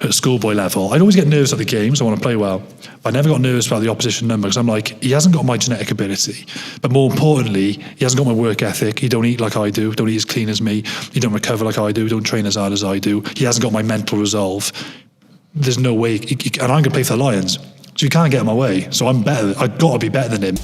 at schoolboy level. I'd always get nervous at the games. I want to play well. But I never got nervous about the opposition number because I'm like, he hasn't got my genetic ability. But more importantly, he hasn't got my work ethic. He don't eat like I do. Don't eat as clean as me. He don't recover like I do. Don't train as hard as I do. He hasn't got my mental resolve. There's no way. And I'm going to play for the Lions. So you can't get in my way. So I'm better. I've got to be better than him.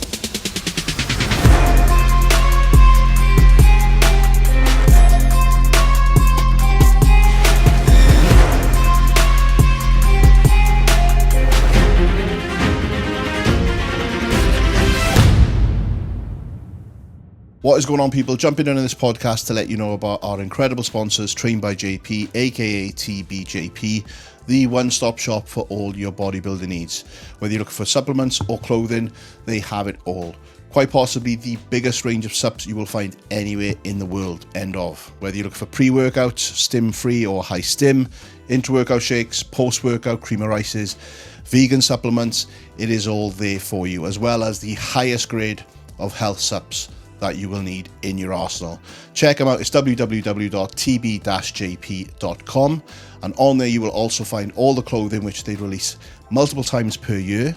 What is going on, people? Jumping in on this podcast to let you know about our incredible sponsors, Trained by JP, aka TBJP, the one-stop shop for all your bodybuilding needs. Whether you're looking for supplements or clothing, they have it all. Quite possibly the biggest range of subs you will find anywhere in the world, end of. Whether you're looking for pre-workouts, stim-free or high-stim, intra-workout shakes, post-workout cream or ices, vegan supplements, it is all there for you, as well as the highest grade of health subs that you will need in your arsenal. Check them out. It's www.tb-jp.com, and on there you will also find all the clothing which they release multiple times per year,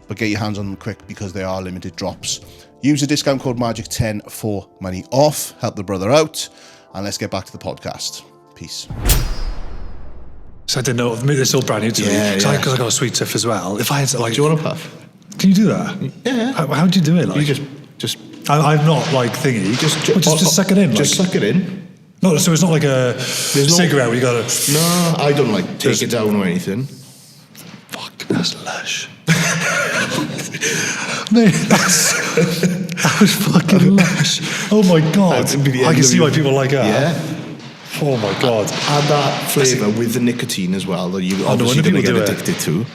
but get your hands on them quick because they are limited drops. Use the discount code MAGIC10 for money off. Help the brother out, and let's get back to the podcast. Peace. So I didn't know, it's all brand new to me. Because I got a sweet tooth as well. If I had to, like, do you want a puff? Can you do that? Yeah. How do you do it? Like, You just I'm not like thingy. Just suck it in. Just like, suck it in. No, so it's not like a cigarette where you gotta. No, I don't like take it down or anything. Fuck, that's lush. Mate, that was fucking lush. Oh my god! I can see why people like that. Yeah. Oh my god! Add that flavour with the nicotine as well that you obviously going to get addicted to.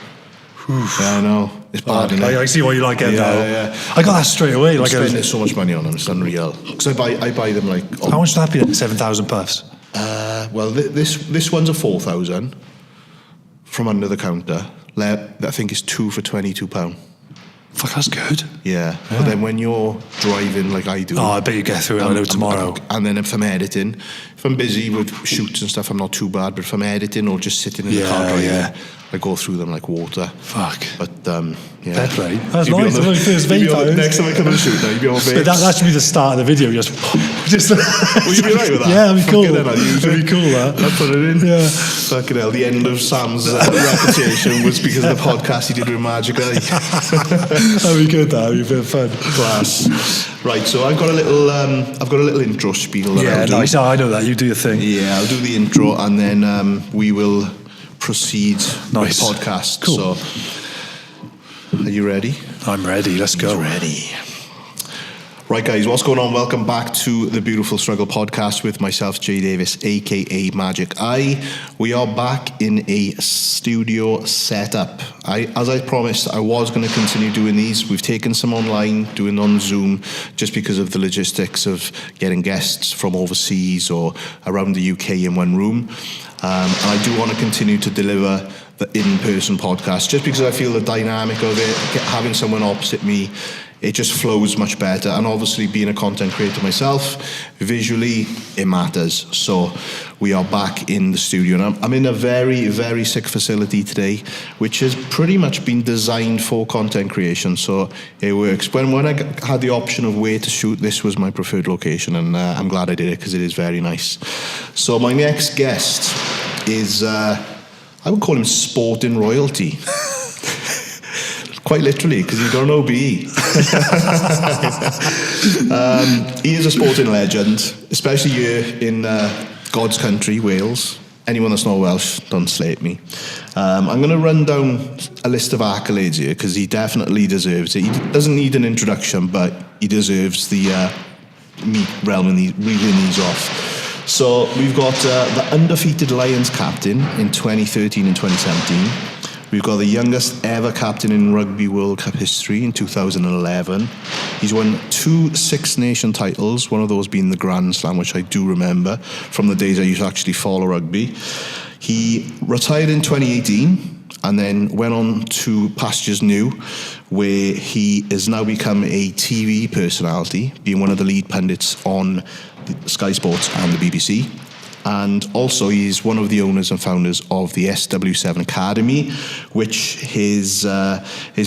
Yeah, I know. It's bad, isn't it? I see why you like it now. Yeah. I got that straight away. I'm spending so much money on them, it's unreal. Because I buy them like... How much would that be then? 7,000 puffs? Well, this one's a 4,000 from under the counter. I think it's 2 for £22. Fuck, that's good. Yeah. But then when you're driving like I do... Oh, I bet you get through it. I know tomorrow. And then if I'm editing, if I'm busy with shoots and stuff, I'm not too bad. But if I'm editing or just sitting in the car driving, I go through them like water. Fuck. But, yeah. Fair play. That's nice. The first vape. Next time I come and shoot now, you'll be on vapes. That should be the start of the video. Just Will you be right with that? Yeah, that'd be cool. That'd be cool, that. I'll put it in. Yeah. Fucking hell, the end of Sam's reputation was because of the podcast he did with Magic Eye. That'd be good, that'd be a bit of fun. Class. Right, so I've got a little intro spiel that I'll do. Nice. I know that. You do your thing. Yeah, I'll do the intro and then we will proceed with the podcast. Cool. So, are you ready? I'm ready. Let's go. Ready. Right, guys, what's going on? Welcome back to the Beautiful Struggle podcast with myself, Jay Davis, aka Magic Eye. We are back in a studio setup. As I promised, I was going to continue doing these. We've taken some online, doing on Zoom, just because of the logistics of getting guests from overseas or around the UK in one room. And I do want to continue to deliver the in-person podcast, just because I feel the dynamic of it, having someone opposite me, it just flows much better. And obviously being a content creator myself, visually, it matters. So we are back in the studio. And I'm in a very, very sick facility today, which has pretty much been designed for content creation. So it works. When I had the option of where to shoot, this was my preferred location. And I'm glad I did it because it is very nice. So my next guest is, I would call him sporting royalty. Quite literally, because he's got an OBE. He is a sporting legend, especially here in God's country, Wales. Anyone that's not Welsh, don't slate me. I'm going to run down a list of accolades here, because he definitely deserves it. He doesn't need an introduction, but he deserves the me reeling these off. So we've got the undefeated Lions captain in 2013 and 2017. We've got the youngest ever captain in Rugby World Cup history in 2011. He's won 2 Six Nation titles, one of those being the Grand Slam, which I do remember from the days I used to actually follow rugby. He retired in 2018 and then went on to pastures new, where he has now become a TV personality, being one of the lead pundits on Sky Sports and the BBC. And also, he's one of the owners and founders of the SW7 Academy, which is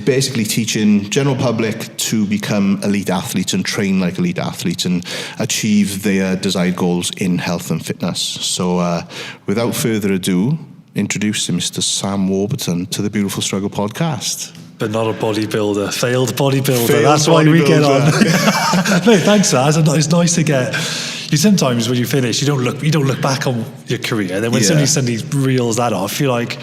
basically teaching general public to become elite athletes and train like elite athletes and achieve their desired goals in health and fitness. So without further ado, introducing Mr. Sam Warbuton to the Beautiful Struggle podcast. But not a bodybuilder, failed bodybuilder. That's why we get on. Mate, thanks, Saz. It's nice to get. You sometimes when you finish, you don't look back on your career. Then when somebody suddenly reels that off, you're like,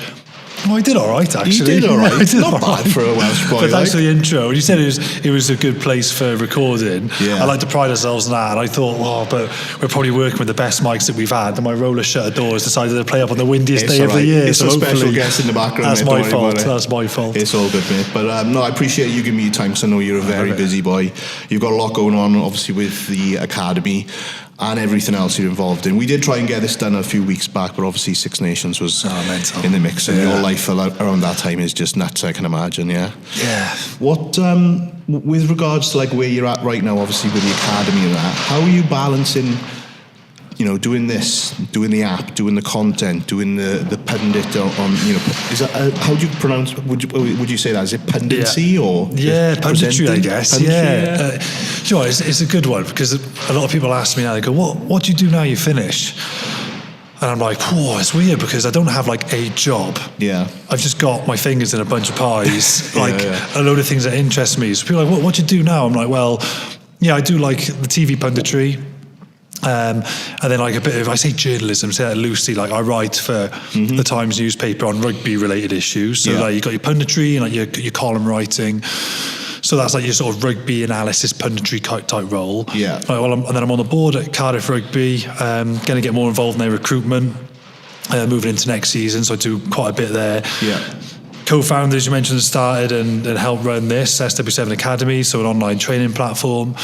oh, I did all right, actually. You did all right. Not bad for a Welsh boy. But thanks for the intro. And you said it was a good place for recording. Yeah. I like to pride ourselves on that. And I thought, but we're probably working with the best mics that we've had. And my roller shutter doors decided to play up on the windiest day of the year. It's so a special guest in the background. That's my fault. That's my fault. It's all good, mate. But no, I appreciate you giving me your time because I know you're a very busy boy. You've got a lot going on, obviously, with the academy and everything else you're involved in. We did try and get this done a few weeks back, but obviously Six Nations was in the mix, and your life around that time is just nuts, I can imagine, yeah? Yeah. What, with regards to like where you're at right now, obviously with the academy and that, how are you balancing, doing this, doing the app, doing the content, doing the pundit on is that, how do you pronounce, would you say that? Is it punditcy or? Yeah, punditry, I guess. Punditry, yeah. It's a good one because a lot of people ask me now, they go, what do you do now you finish? And I'm like, it's weird because I don't have like a job. Yeah. I've just got my fingers in a bunch of pies, a load of things that interest me. So people are like, what do you do now? I'm like, well, I do like the TV punditry. And then like a bit of, I say journalism, say that loosely, like I write for the Times newspaper on rugby related issues. So like you got your punditry and like your column writing. So that's like your sort of rugby analysis punditry type role. Yeah. And then I'm on the board at Cardiff Rugby, going to get more involved in their recruitment, moving into next season. So I do quite a bit there. Yeah. Co-founders, you mentioned, started and helped run this SW7 Academy, so an online training platform.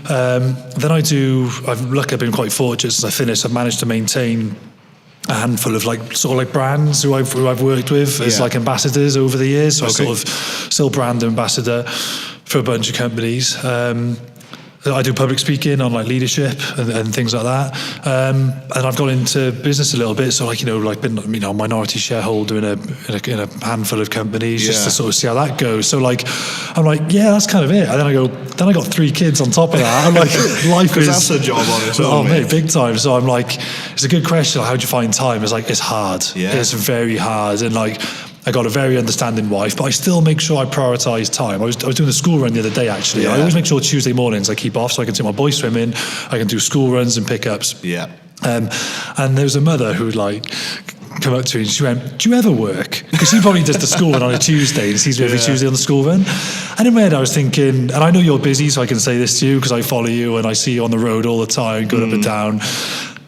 Then I've been quite fortunate since I finished. I've managed to maintain a handful of like brands who I've worked with as like ambassadors over the years. So I sort of still brand ambassador for a bunch of companies. I do public speaking on like leadership and things like that. And I've got into business a little bit. So been a minority shareholder in a handful of companies just to sort of see how that goes. So I'm like, that's kind of it. And then I got 3 kids on top of that. I'm like, life is, that's a job on its own. Oh mate, big time. So I'm like, it's a good question. How do you find time? It's like, it's hard. Yeah. It's very hard. And I got a very understanding wife, but I still make sure I prioritise time. I was doing the school run the other day, actually. I always make sure Tuesday mornings I keep off so I can take my boys swimming, I can do school runs and pickups. Yeah. And there was a mother who would come up to me and she went, do you ever work? Because she probably does the school run on a Tuesday and sees me every Tuesday on the school run. And in my head I was thinking, and I know you're busy so I can say this to you because I follow you and I see you on the road all the time, going up and down.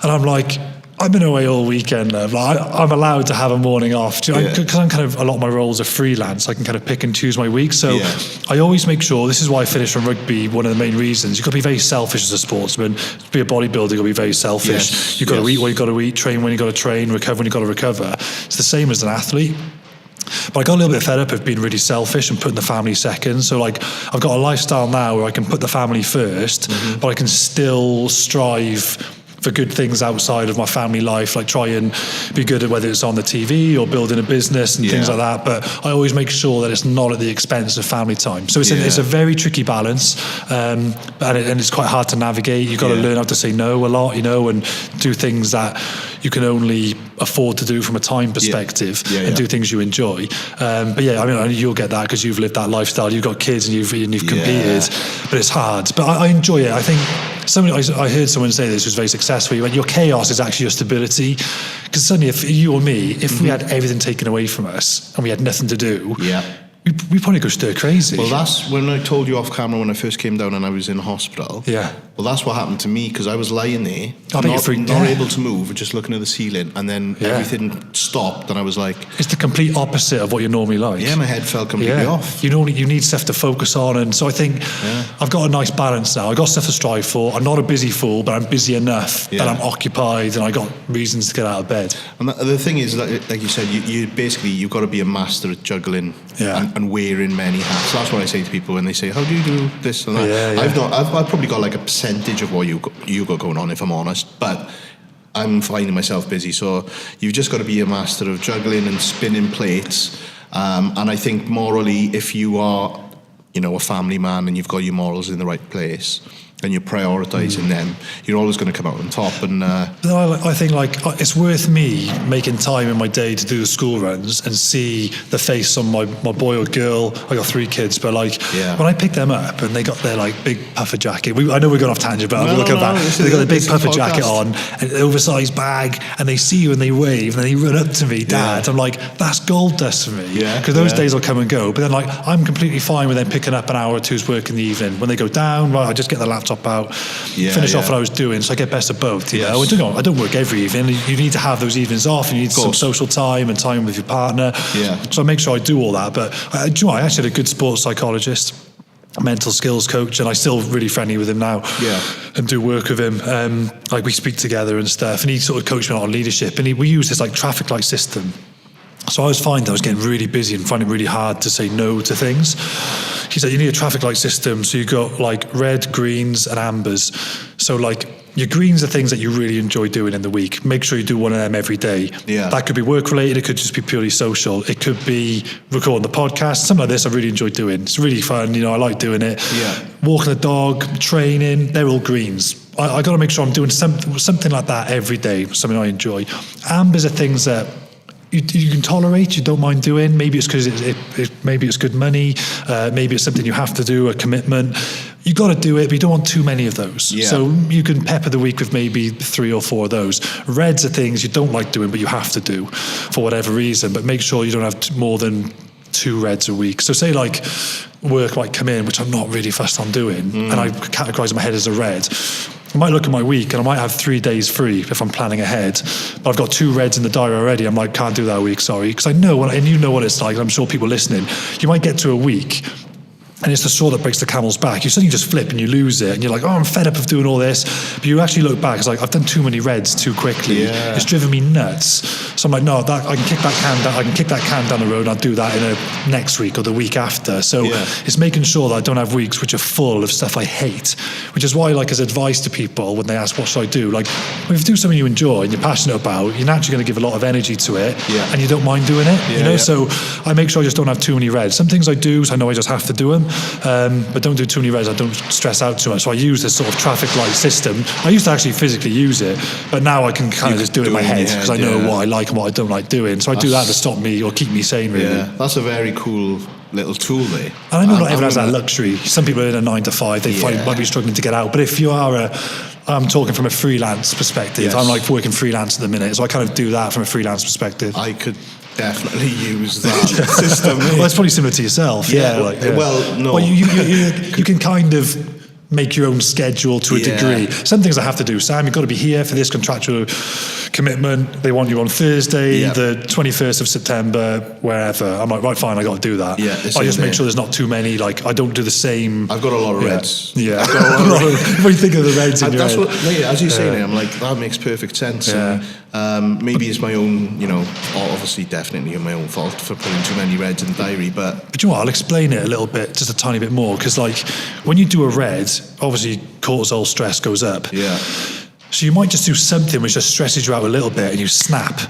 And I'm like, I've been away all weekend, love. I'm allowed to have a morning off because I'm kind of, a lot of my roles are freelance. I can kind of pick and choose my week. So I always make sure, this is why I finished from rugby, one of the main reasons. You've got to be very selfish as a sportsman. To be a bodybuilder, you've got to be very selfish. You've got to eat what you've got to eat, train when you've got to train, recover when you've got to recover. It's the same as an athlete. But I got a little bit fed up of being really selfish and putting the family second. So I've got a lifestyle now where I can put the family first, but I can still strive for good things outside of my family life, like try and be good at whether it's on the TV or building a business and things like that. But I always make sure that it's not at the expense of family time. So it's a very tricky balance, and it's quite hard to navigate. You've got to learn how to say no a lot, and do things that you can only afford to do from a time perspective and do things you enjoy. But you'll get that because you've lived that lifestyle. You've got kids and you've competed, but it's hard. But I enjoy it. I think I heard someone say this was very successful. He went, your chaos is actually your stability. Because suddenly, if you or me, if we had everything taken away from us and we had nothing to do, we probably go stir crazy. Well, that's when I told you off camera when I first came down and I was in hospital. Yeah. Well, that's what happened to me because I was lying there, not able to move, just looking at the ceiling, and then everything stopped, and I was like, it's the complete opposite of what you're normally like. Yeah, my head fell completely off. You need stuff to focus on, and so I think I've got a nice balance now. I've got stuff to strive for. I'm not a busy fool, but I'm busy enough that I'm occupied, and I got reasons to get out of bed. And the thing is, like you said, you've got to be a master at juggling and wearing many hats. So that's what I say to people when they say, how do you do this and that? I've probably got like a percentage of what you got going on, if I'm honest, but I'm finding myself busy. So you've just got to be a master of juggling and spinning plates. And I think morally, if you are, a family man and you've got your morals in the right place and you're prioritising them, you're always going to come out on top. And I think it's worth me making time in my day to do the school runs and see the face on my boy or girl. I got 3 kids, but when I pick them up and they got their big puffer jacket. I know we're going off tangent, but we'll come back. They got their big puffer jacket on, and an oversized bag, and they see you and they wave and they run up to me, Dad. I'm like, that's gold dust for me. Because those days will come and go. But then I'm completely fine with them picking up an hour or two's work in the evening. When they go down, I just get the laptop out, finish off what I was doing, so I get best of both. You know, I don't work every evening. You need to have those evenings off. You need some social time and time with your partner. So I make sure I do all that. But I actually had a good sports psychologist, mental skills coach, and I'm still really friendly with him now. And do work with him. We speak together and stuff. And he sort of coached me on leadership. And we use this traffic light system. So I was finding I was getting really busy and finding it really hard to say no to things. He said, you need a traffic light system. So you've got red, greens and ambers. So your greens are things that you really enjoy doing in the week. Make sure you do one of them every day. That could be work related. It could just be purely social. It could be recording the podcast. Something like this I really enjoy doing. It's really fun. I like doing it. Walking the dog, training, they're all greens. I got to make sure I'm doing something like that every day, something I enjoy. Ambers are things that you can tolerate, you don't mind doing. Maybe it's because maybe it's good money. Maybe it's something you have to do, a commitment. You got to do it, but you don't want too many of those. So you can pepper the week with maybe 3 or 4 of those. Reds are things you don't like doing, but you have to do for whatever reason. But make sure you don't have more than 2 reds a week. So say work might come in, which I'm not really fussed on doing, and I categorise in my head as a red. I might look at my week and I might have 3 days free if I'm planning ahead, but I've got 2 reds in the diary already. I'm like, can't do that a week, sorry. Because I know, and you know what it's like, I'm sure people listening, you might get to a week and it's the straw that breaks the camel's back. You suddenly just flip and you lose it, and you're like, I'm fed up of doing all this. But you actually look back, it's like, I've done too many reds too quickly. It's driven me nuts. So I'm like, no, I can kick that can down the road, and I'll do that in next week or the week after. So it's making sure that I don't have weeks which are full of stuff I hate, which is why, as advice to people when they ask, what should I do? If you do something you enjoy and you're passionate about, you're naturally going to give a lot of energy to it, and you don't mind doing it. So I make sure I just don't have too many reds. Some things I do, so I know I just have to do them. But don't do too many reds. I don't stress out too much. So I use this sort of traffic light system. I used to actually physically use it, but now I can kind of just do it in my head because I know what I like and what I don't like doing. So I do that to stop me or keep me sane, really. That's a very cool little tool there. And I know not everyone has that luxury. Some people are in a 9 to 5, they might be struggling to get out. But if you are I'm talking from a freelance perspective. I'm working freelance at the minute, so I kind of do that from a freelance perspective. I could definitely use that system. Well, it's probably similar to yourself. Well, no. Well, you can kind of make your own schedule to a degree. Some things I have to do. Sam, you've got to be here for this contractual commitment. They want you on Thursday, the 21st of September, wherever. I'm like, right, fine, I got to do that. I just make sure there's not too many. I don't do the same. I've got a lot of reds. I've got a lot of reds. What do you think of the reds in your head? As you say, I'm like, that makes perfect sense. And, maybe it's my own, obviously definitely my own fault for putting too many reds in the diary. But you know what? I'll explain it a little bit, just a tiny bit more, because when you do a red, obviously cortisol stress goes up. So you might just do something which just stresses you out a little bit and you snap.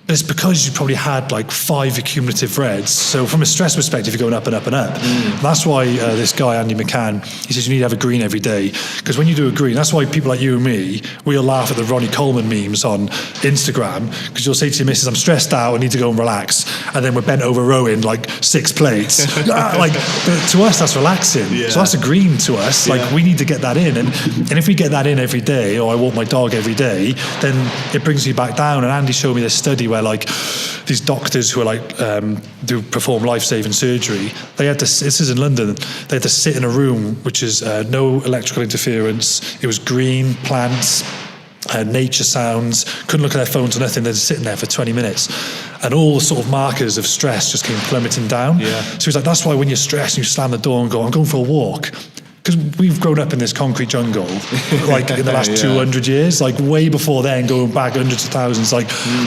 But it's because you probably had 5 accumulative reds. So from a stress perspective, you're going up and up and up. That's why this guy, Andy McCann, he says you need to have a green every day. Because when you do a green, that's why people like you and me, we'll laugh at the Ronnie Coleman memes on Instagram. Because you'll say to your missus, I'm stressed out, I need to go and relax. And then we're bent over rowing 6 plates. But to us, that's relaxing. So that's a green to us. We need to get that in. And if we get that in every day, or I walk my dog every day, then it brings you back down. And Andy showed me this study where these doctors who are do perform life-saving surgery, they had to, this is in London, they had to sit in a room which is no electrical interference, it was green, plants, nature sounds, couldn't look at their phones or nothing, they're just sitting there for 20 minutes. And all the sort of markers of stress just came plummeting down. So he's like, that's why when you're stressed and you slam the door and go, I'm going for a walk. Because we've grown up in this concrete jungle, in the last 200 years, way before then, going back hundreds of thousands,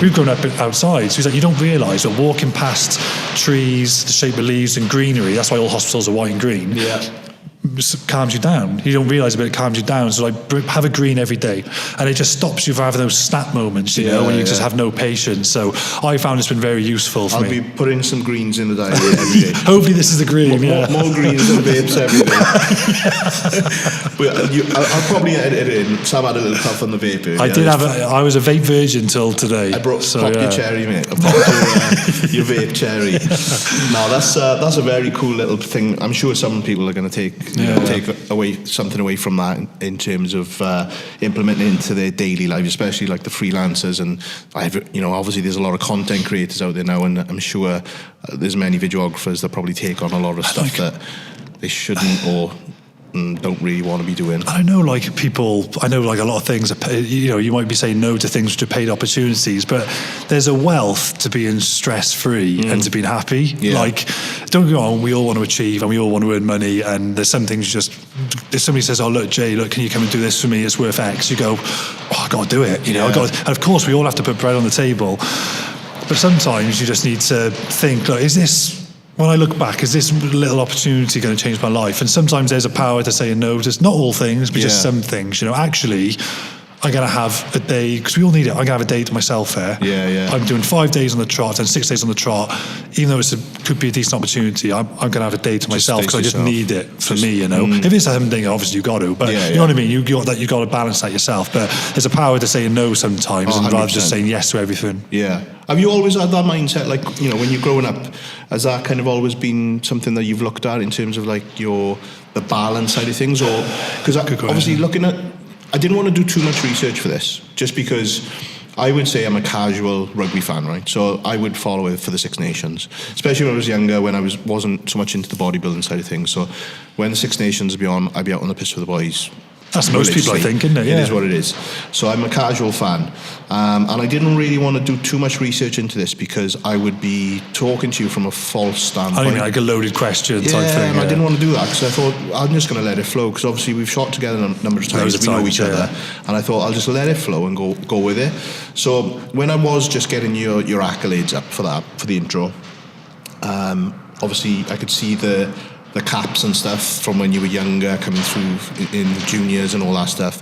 we've grown up outside. So he's like, you don't realise that walking past trees, the shape of leaves and greenery, that's why all hospitals are white and green, calms you down. You don't realise it calms you down. So like have a green every day, and it just stops you from having those snap moments, you know, when you just have no patience. So I found it's been very useful for me. I'll be putting some greens in the diet every day. Hopefully this is a green. More greens than vapes every day. But I'll probably edit it in. Sam had a little puff on the vape. I was a vape virgin till today. I brought your cherry, mate. I brought your vape cherry. No, that's a very cool little thing. I'm sure some people are going to take something away from that in terms of implementing into their daily life, especially like the freelancers. And obviously there's a lot of content creators out there now, and I'm sure there's many videographers that probably take on a lot of stuff that they shouldn't or don't really want to be doing. I know, like a lot of things. You might be saying no to things which are paid opportunities, but there's a wealth to being stress-free and to being happy. Yeah. Like, don't get me wrong, we all want to achieve and we all want to earn money. And there's some things if somebody says, "Oh, look, Jay, can you come and do this for me? It's worth X." You go, "Oh, I got to do it." And of course, we all have to put bread on the table. But sometimes you just need to think, like, when I look back, is this little opportunity going to change my life? And sometimes there's a power to saying no to not all things, but just some things. Actually, I'm going to have a day, because we all need it. I'm going to have a day to myself here. Yeah. I'm doing 5 days on the trot and 6 days on the trot. Even though it could be a decent opportunity, I'm going to have a day to myself because I just need it for me. If it's a thing, obviously you got to. But you know what I mean. You got to balance that yourself. But there's a power to saying no sometimes, and rather just saying yes to everything. Yeah. Have you always had that mindset? Like, when you're growing up, has that kind of always been something that you've looked at in terms of like the balance side of things, or because obviously looking at. I didn't want to do too much research for this, just because I would say I'm a casual rugby fan, right? So I would follow it for the Six Nations, especially when I was younger, when I wasn't so much into the bodybuilding side of things. So when the Six Nations would be on, I'd be out on the piss with the boys. That's most people, I think, isn't it? It is what it is. So I'm a casual fan. And I didn't really want to do too much research into this because I would be talking to you from a false standpoint. I mean, like a loaded question type thing. And I didn't want to do that because I thought I'm just going to let it flow, because obviously we've shot together a number of times, we know each other. And I thought I'll just let it flow and go with it. So when I was just getting your accolades up for the intro, obviously I could see the caps and stuff from when you were younger coming through in the juniors and all that stuff.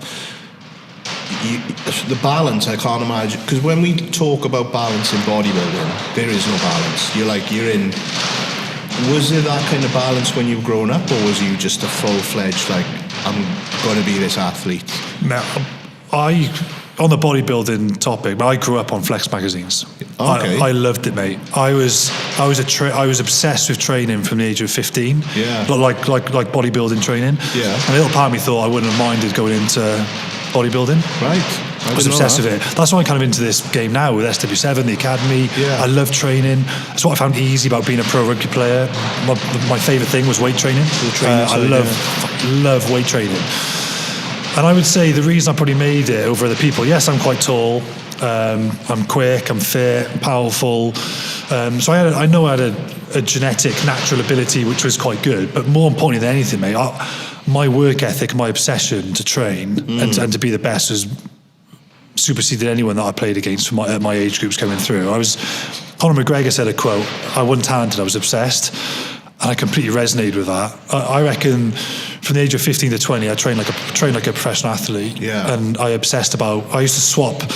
The balance, I can't imagine, because when we talk about balance in bodybuilding, there is no balance. Was there that kind of balance when you were growing up, or was you just a full-fledged, like, I'm going to be this athlete? No, on the bodybuilding topic, I grew up on Flex magazines. Okay. I loved it, mate. I was obsessed with training from the age of 15. Yeah. Like bodybuilding training. Yeah. And a little part of me thought I wouldn't have minded going into bodybuilding. Right. I was obsessed with it. That's why I'm kind of into this game now with SW7, the academy. Yeah. I love training. That's what I found easy about being a pro rugby player. My favourite thing was weight training. I love weight training. And I would say the reason I probably made it over other people, yes, I'm quite tall, I'm quick, I'm fit, I'm powerful. So I know I had a genetic, natural ability which was quite good. But more importantly than anything, mate, my work ethic, my obsession to train and to be the best has superseded anyone that I played against from my age groups coming through. Conor McGregor said a quote, I wasn't talented, I was obsessed. And I completely resonated with that. I reckon from the age of 15 to 20, I trained like a professional athlete. Yeah. And I obsessed about, I swapped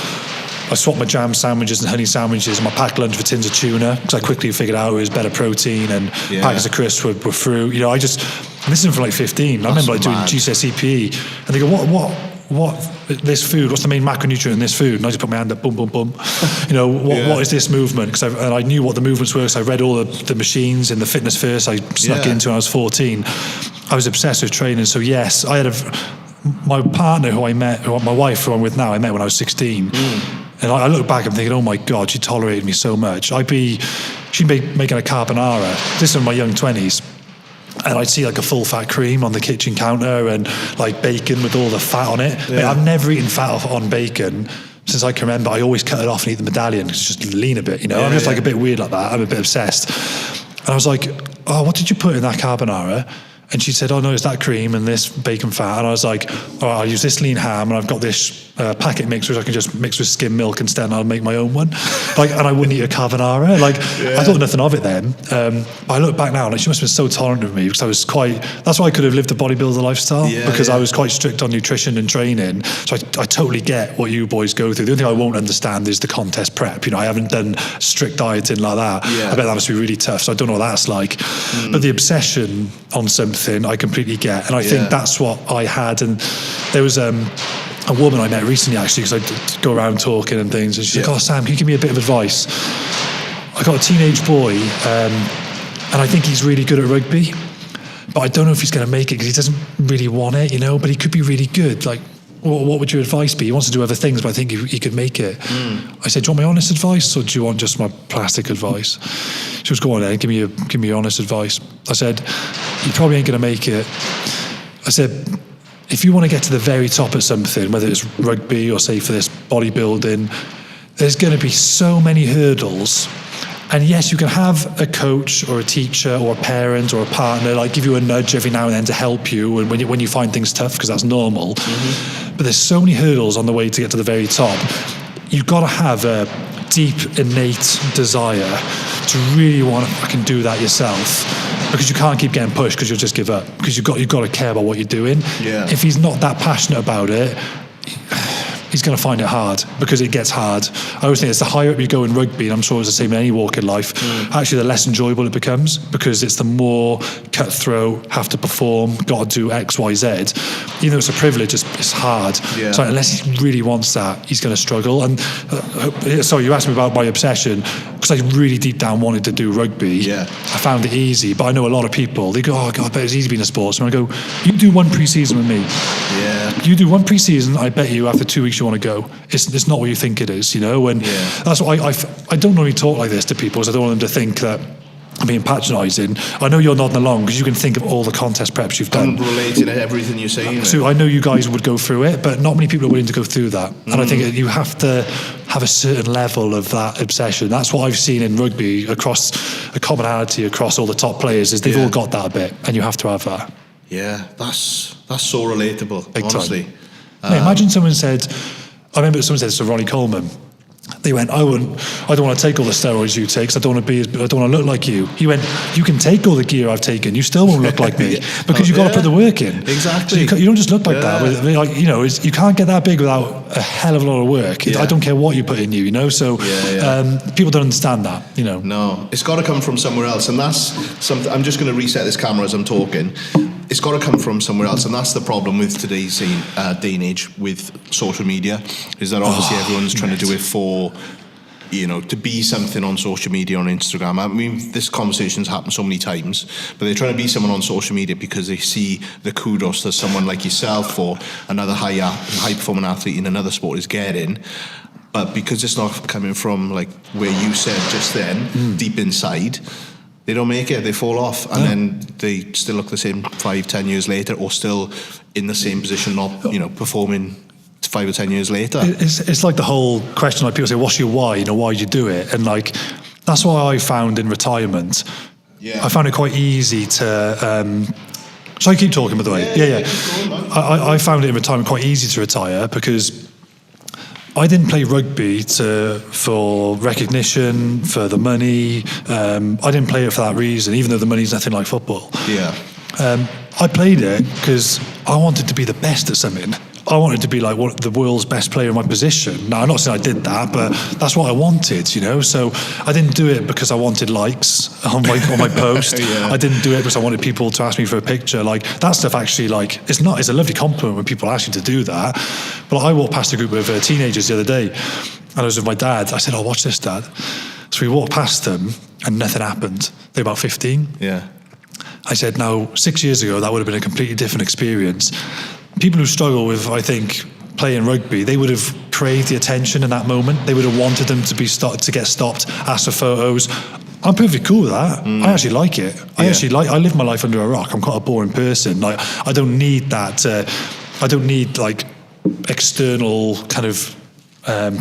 my jam sandwiches and honey sandwiches and my packed lunch for tins of tuna, because I quickly figured out it was better protein, and packets of crisps were fruit. This is from like 15. I remember doing GCSE PE, and they go, what this food, what's the main macronutrient in this food? And I just put my hand up, boom, boom, boom. What is this movement? And I knew what the movements were, so I read all the machines in the Fitness First I snuck into when I was 14. I was obsessed with training. So yes, I had my partner my wife who I'm with now, I met when I was 16. And I look back and thinking, oh my God, she tolerated me so much. She'd be making a carbonara, this is in my young 20s. And I'd see like a full fat cream on the kitchen counter and like bacon with all the fat on it. Yeah. Mate, I've never eaten fat on bacon since I can remember. I always cut it off and eat the medallion because it's just lean a bit, I'm just like a bit weird like that. I'm a bit obsessed. And I was like, oh, what did you put in that carbonara? And she said, oh no, it's that cream and this bacon fat. And I was like, all right, I'll use this lean ham, and I've got this packet mix which I can just mix with skim milk instead, and I'll make my own one. Like, and I wouldn't eat a carbonara. Like, I thought nothing of it then. But I look back now, and she must have been so tolerant of me, because I was that's why I could have lived a bodybuilder lifestyle, because I was quite strict on nutrition and training. So I totally get what you boys go through. The only thing I won't understand is the contest prep. You know, I haven't done strict dieting like that. I bet that must be really tough. So I don't know what that's like. But the obsession on something I completely get, and I think that's what I had. And there was a woman I met recently, actually, because I go around talking and things, and she's like, oh Sam, can you give me a bit of advice? I got a teenage boy, and I think he's really good at rugby, but I don't know if he's going to make it because he doesn't really want it, you know, but he could be really good. Like, what would your advice be? He wants to do other things, but I think he could make it. I said, do you want my honest advice, or do you want just my plastic advice? She was, go on then, give me your honest advice. I said, you probably ain't going to make it. I said, if you want to get to the very top of something, whether it's rugby or say for this bodybuilding, there's going to be so many hurdles. And yes, you can have a coach or a teacher or a parent or a partner like give you a nudge every now and then to help you, and when you find things tough, because that's normal. But there's so many hurdles on the way to get to the very top. You've got to have a deep, innate desire to really want to fucking do that yourself, because you can't keep getting pushed, because you'll just give up, because you've got to care about what you're doing. If he's not that passionate about it, he's going to find it hard, because it gets hard. I always think it's the higher up you go in rugby, and I'm sure it's the same in any walk in life, actually the less enjoyable it becomes, because it's the more cutthroat, have to perform, got to do X, Y, Z. Even though it's a privilege, it's hard. So unless he really wants that, he's going to struggle. And sorry, you asked me about my obsession, because I really deep down wanted to do rugby. I found it easy, but I know a lot of people, they go, oh God, I bet it's easy being a sportsman. I go, you do one pre-season with me. You do one pre-season, I bet you after 2 weeks you want to go. It's not what you think it is, you know. And that's why I don't normally talk like this to people, because I don't want them to think that I'm being patronising. I know you're nodding along because you can think of all the contest preps you've done. I'm relating to everything you're saying. So I know you guys would go through it, but not many people are willing to go through that. And I think you have to have a certain level of that obsession. That's what I've seen in rugby, across a commonality across all the top players, is they've all got that a bit, and you have to have that. That's so relatable, Big honestly. Imagine someone said, I remember someone said this to Ronnie Coleman. They went, I don't want to take all the steroids you take, because I don't want to look like you. He went, you can take all the gear I've taken, you still won't look like me, because you've got to put the work in. Exactly. So you don't just look like that. Like, you know, you can't get that big without a hell of a lot of work. I don't care what you put in you, you know. So people don't understand that, you know. No, it's got to come from somewhere else, and that's something. I'm just going to reset this camera as I'm talking. It's got to come from somewhere else, and that's the problem with today's day and age with social media, is that obviously everyone's trying to do it for, you know, to be something on social media, on Instagram. I mean, this conversation's happened so many times, but they're trying to be someone on social media because they see the kudos that someone like yourself or another high-performing athlete in another sport is getting. But because it's not coming from, like, where you said just then, deep inside, they don't make it, they fall off, and then they still look the same 5-10 years later, or still in the same position, not, you know, performing 5 or 10 years later. It's like the whole question, like people say, what's your why? You know, why do you do it? And like, that's what I found in retirement. I found it quite easy to... so I keep talking, by the way. I found it in retirement quite easy to retire, because I didn't play rugby for recognition, for the money. I didn't play it for that reason, even though the money's nothing like football. I played it because I wanted to be the best at something. I wanted to be like the world's best player in my position. Now, I'm not saying I did that, but that's what I wanted, you know. So I didn't do it because I wanted likes on my post. I didn't do it because I wanted people to ask me for a picture. Like, that stuff actually, like, it's a lovely compliment when people ask you to do that. But I walked past a group of teenagers the other day, and I was with my dad. I said, watch this, Dad. So we walked past them, and nothing happened. They were about 15. I said, now, 6 years ago, that would have been a completely different experience. People who struggle with, I think, playing rugby, they would have craved the attention in that moment. They would have wanted them to get stopped, asked for photos. I'm perfectly cool with that. I actually like it. I live my life under a rock. I'm quite a boring person. Like, I don't need that. I don't need like external kind of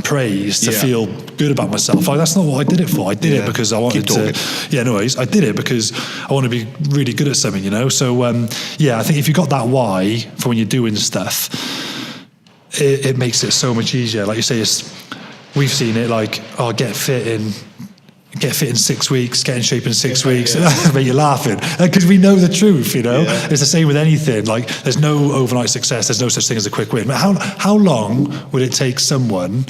praise to feel good about myself. Like, that's not what I did it for. I did it because I wanted to. Yeah, anyways, I did it because I want to be really good at something, you know. So I think if you got that why for when you're doing stuff, it makes it so much easier. Like you say, we've seen it. Like, get fit in 6 weeks, get in shape in 6 weeks. But you're laughing because we know the truth, you know. It's the same with anything. Like, there's no overnight success. There's no such thing as a quick win. But how long would it take someone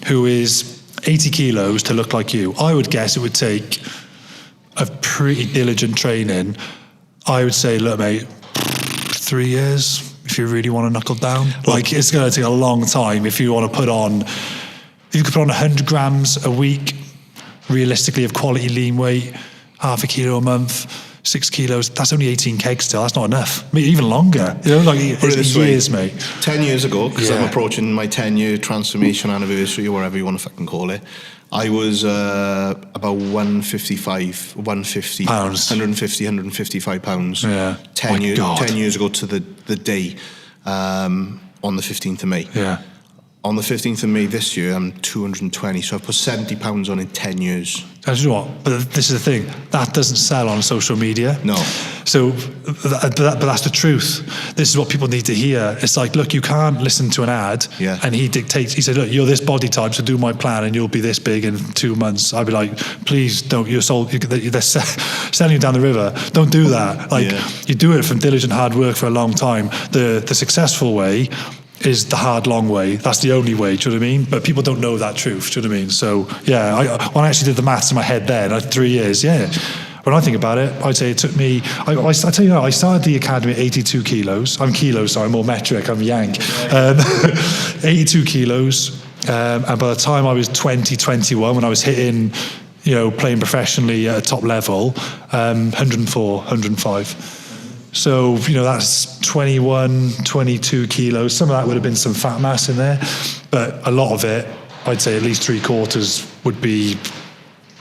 who is 80 kilos to look like you? I would guess it would take a pretty diligent training. I would say, look, mate, 3 years if you really want to knuckle down. Like, it's going to take a long time if you want to put on. If you could put on 100 grams a week, realistically, of quality lean weight, half a kilo a month, 6 kilos, that's only 18 kegs still. That's not enough. I mean, even longer. You know, like, it's years, mate. 10 years ago, because I'm approaching my 10-year transformation anniversary, or whatever you want to fucking call it, I was about 150, pounds. 155 pounds. Yeah. 10 years ago to the day, on the 15th of May. Yeah. On the 15th of May this year, I'm 220, so I've put 70 pounds on in 10 years. And you know what? But this is the thing. That doesn't sell on social media. No. So, but that's the truth. This is what people need to hear. It's like, look, you can't listen to an ad, and he dictates. He said, look, you're this body type, so do my plan, and you'll be this big in 2 months. I'd be like, please don't. They're selling you down the river. Don't do that. Like, you do it from diligent hard work for a long time. The successful way is the hard, long way. That's the only way, do you know what I mean? But people don't know that truth, do you know what I mean? So, when I actually did the maths in my head then, 3 years, when I think about it, I'd say it took me, I tell you what, I started the academy at 82 kilos. I'm kilos, so I'm more metric, I'm yank. 82 kilos, and by the time I was 21, when I was hitting, playing professionally at a top level, 104, 105. So, that's 21, 22 kilos. Some of that would have been some fat mass in there, but a lot of it, I'd say at least 3/4 would be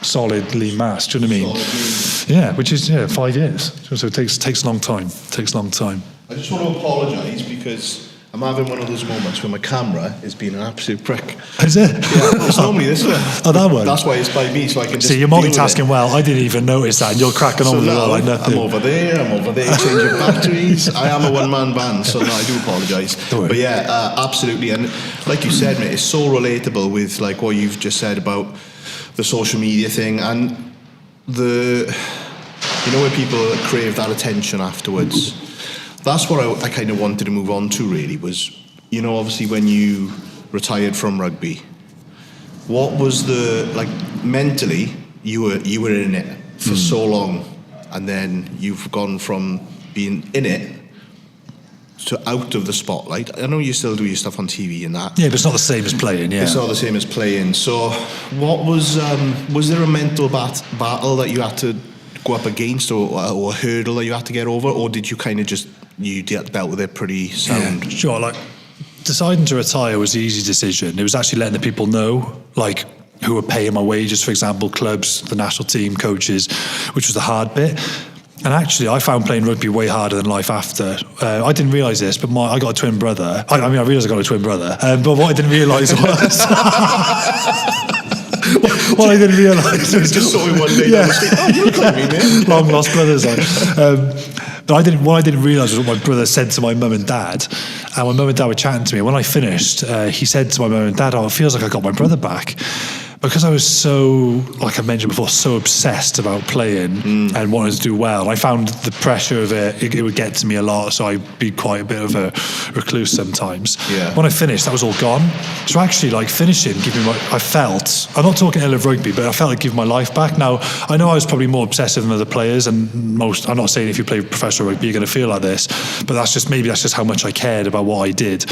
solid lean mass. Do you know what I mean? Yeah, which is 5 years. So it takes a long time. I just want to apologise because I'm having one of those moments where my camera is being an absolute prick. Is it? Yeah, it's normally this one. Oh, that one? That's why it's by me, so I can just... See, you're multitasking well. I didn't even notice that, and you're cracking on with it all like nothing. I'm over there, changing batteries. I am a one-man band, so no, I do apologise. But absolutely. And like you said, mate, it's so relatable with like what you've just said about the social media thing, and where people crave that attention afterwards. That's what I kind of wanted to move on to, really, was, obviously when you retired from rugby, what was mentally, you were in it for so long, and then you've gone from being in it to out of the spotlight. I know you still do your stuff on TV and that. Yeah, but it's not the same as playing, It's not the same as playing. So what was there a mental battle that you had to go up against, or a hurdle that you had to get over, or did you kind of just... You dealt with it pretty sound? Yeah, sure. Like, deciding to retire was the easy decision. It was actually letting the people know, like, who were paying my wages, for example, clubs, the national team, coaches, which was the hard bit. And actually, I found playing rugby way harder than life after. I didn't realise this, but I got a twin brother. I realised I got a twin brother, but what I didn't realise was... What I didn't realise was... Just saw him one day down the street. Oh, you look like me, mate. Long lost brothers, But what I didn't realise was what my brother said to my mum and dad. And my mum and dad were chatting to me. When I finished, he said to my mum and dad, it feels like I got my brother back. Because I was so, like I mentioned before, so obsessed about playing and wanting to do well, I found the pressure of it would get to me a lot, so I'd be quite a bit of a recluse sometimes. Yeah. When I finished, that was all gone. So actually, like, finishing, I felt, I'm not talking ill of rugby, but I felt like giving my life back. Now, I know I was probably more obsessive than other players, and I'm not saying if you play professional rugby, you're going to feel like this, but that's just how much I cared about what I did.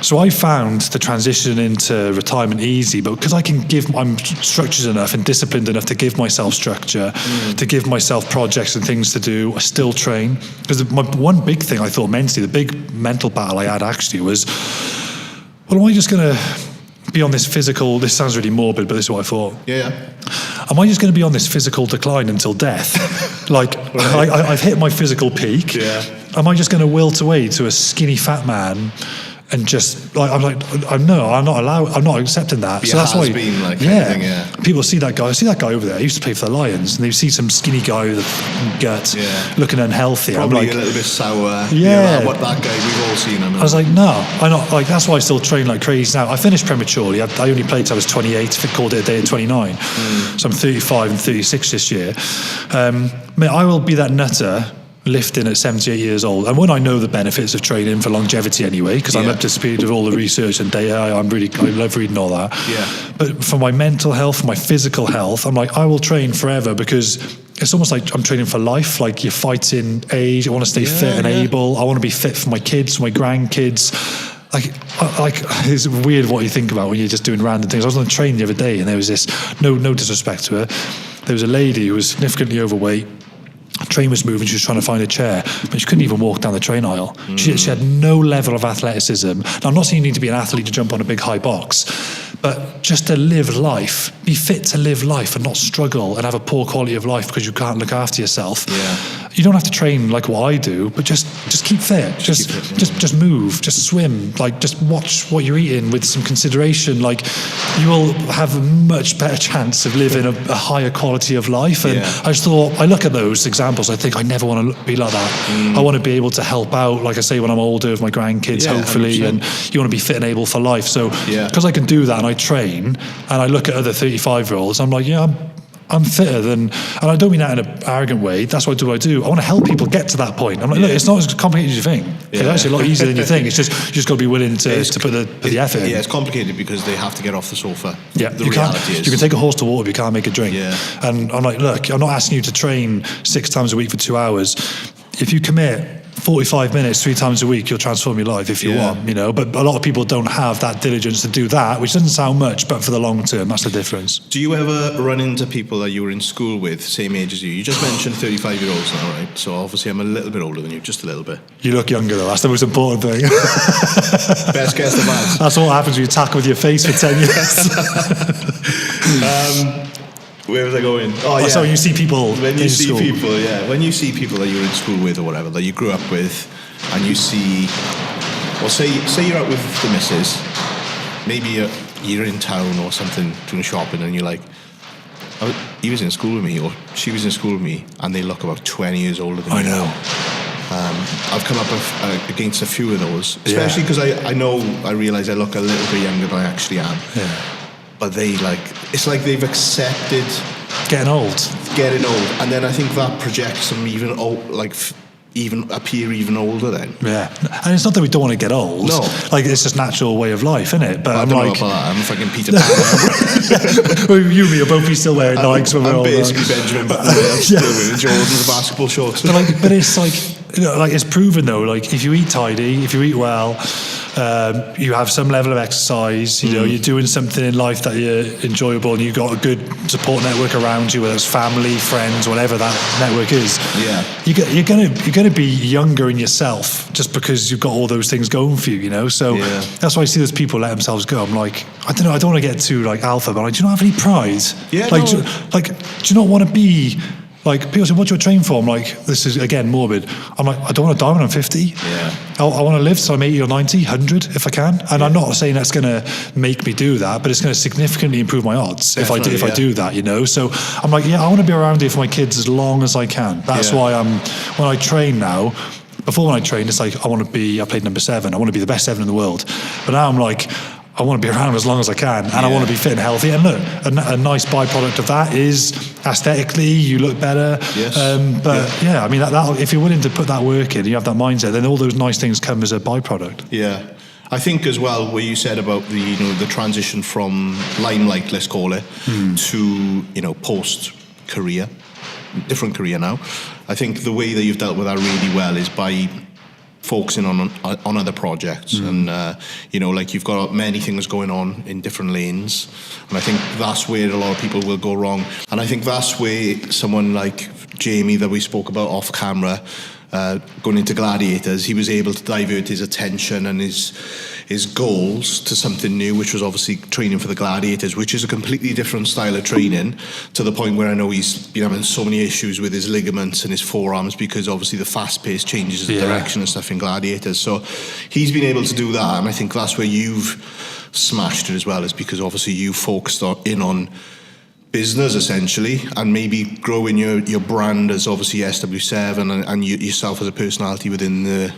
So I found the transition into retirement easy, but because I'm structured enough and disciplined enough to give myself structure, to give myself projects and things to do, I still train. Because my one big thing I thought mentally, the big mental battle I had actually was, am I just going to be on this physical, this sounds really morbid, but this is what I thought. Yeah. Am I just going to be on this physical decline until death? I've hit my physical peak. Yeah. Am I just going to wilt away to a skinny fat man and just like I'm not accepting that. Be so that's why been like anything, yeah. People see that guy. I see that guy over there. He used to play for the Lions, and they see some skinny guy with a gut, looking unhealthy. Probably I'm like, a little bit sour. Yeah, what that guy, we've all seen him. I was like, no, I'm not. Like that's why I still train like crazy now. I finished prematurely. I only played till I was 28. Called it a day at 29. So I'm 35 and 36 this year. Mate, I will be that nutter lifting at 78 years old, and when I know the benefits of training for longevity anyway, because I'm up to speed with all the research and data, I love reading all that. But for my mental health, for my physical health, I'm like, I will train forever, because it's almost like I'm training for life. Like you're fighting age. I want to stay fit and able. I want to be fit for my kids, for my grandkids. Like it's weird what you think about when you're just doing random things. I was on a train the other day, and there was this, no disrespect to her, there was a lady who was significantly overweight. The train was moving, she was trying to find a chair, but she couldn't even walk down the train aisle. She had no level of athleticism. Now, I'm not saying you need to be an athlete to jump on a big high box, but just to live life, be fit to live life and not struggle and have a poor quality of life because you can't look after yourself. You don't have to train like what I do, but just keep fit. Just move, just swim, like just watch what you're eating with some consideration. Like you will have a much better chance of living a higher quality of life. And I just thought, I look at those examples, I think I never want to be like that. I want to be able to help out, like I say, when I'm older with my grandkids, hopefully, 100%. And you want to be fit and able for life. So because I can do that and I train and I look at other 35-year-olds, I'm like, I'm fitter than, and I don't mean that in an arrogant way. That's what I do. I want to help people get to that point. I'm like, look, it's not as complicated as you think. It's actually a lot easier than you think. It's just you just got to be willing to put the effort in. Yeah, it's complicated because they have to get off the sofa. Yeah, the reality is you can take a horse to water, but you can't make a drink. And I'm like, look, I'm not asking you to train 6 times a week for 2 hours. If you commit 45 minutes 3 times a week, you'll transform your life if you want, you know. But a lot of people don't have that diligence to do that, which doesn't sound much, but for the long term, that's the difference. Do you ever run into people that you were in school with, same age as you? You just mentioned 35-year-olds now, right? So obviously I'm a little bit older than you, just a little bit. You look younger though, that's the most important thing. Best guess of odds. That's what happens when you tackle with your face for 10 years. Where was I going? So you see people when you see school. people, when you see people that you're in school with or whatever, that you grew up with, and you see, well, say you're out with the missus, maybe you're in town or something doing shopping, and you're like, oh, he was in school with me, or she was in school with me, and they look about 20 years older than me. I know. I've come up against a few of those, especially because I realise I look a little bit younger than I actually am. But it's like they've accepted getting old, and then I think that projects them even appear even older then. And it's not that we don't want to get old. No, like it's just natural way of life, isn't it? But I don't know about that. I'm fucking Peter Pan. Well, you and me are both still wearing Nikes when we're older. I'm basically Benjamin Button. I'm still wearing Jordans, basketball shorts. But it's like, you know, like it's proven though. Like if you eat tidy, if you eat well, you have some level of exercise. You know, you're doing something in life that you're enjoyable, and you've got a good support network around you, whether it's family, friends, whatever that network is. You're gonna be younger in yourself just because you've got all those things going for you. You know, so that's why I see those people let themselves go. I'm like, I don't know. I don't want to get too like alpha, but like, do you not have any pride? Do you not want to be? Like, people say, what do you train for? I'm like, this is, again, morbid. I'm like, I don't want to die when I'm 50. I want to live till I'm 80 or 90, 100 if I can. And I'm not saying that's going to make me do that, but it's going to significantly improve my odds if I do that, you know? So I'm like, I want to be around here for my kids as long as I can. That's why when I train now, before when I trained, it's like, I played number 7. I want to be the best 7 in the world. But now I'm like, I want to be around as long as I can, and I want to be fit and healthy. And look, a nice byproduct of that is aesthetically, you look better. I mean, that if you're willing to put that work in, you have that mindset, then all those nice things come as a byproduct. I think as well, where you said about the transition from limelight, let's call it, to post career, different career now. I think the way that you've dealt with that really well is by focusing on other projects, and like you've got many things going on in different lanes, and I think that's where a lot of people will go wrong. And I think that's where someone like Jamie that we spoke about off camera, going into gladiators, he was able to divert his attention and his goals to something new, which was obviously training for the gladiators, which is a completely different style of training, to the point where I know he's been having so many issues with his ligaments and his forearms, because obviously the fast-paced changes of direction and stuff in gladiators. So he's been able to do that, and I think that's where you've smashed it as well, is because obviously you focused in on business essentially, and maybe growing your brand as obviously SW7 and yourself as a personality within the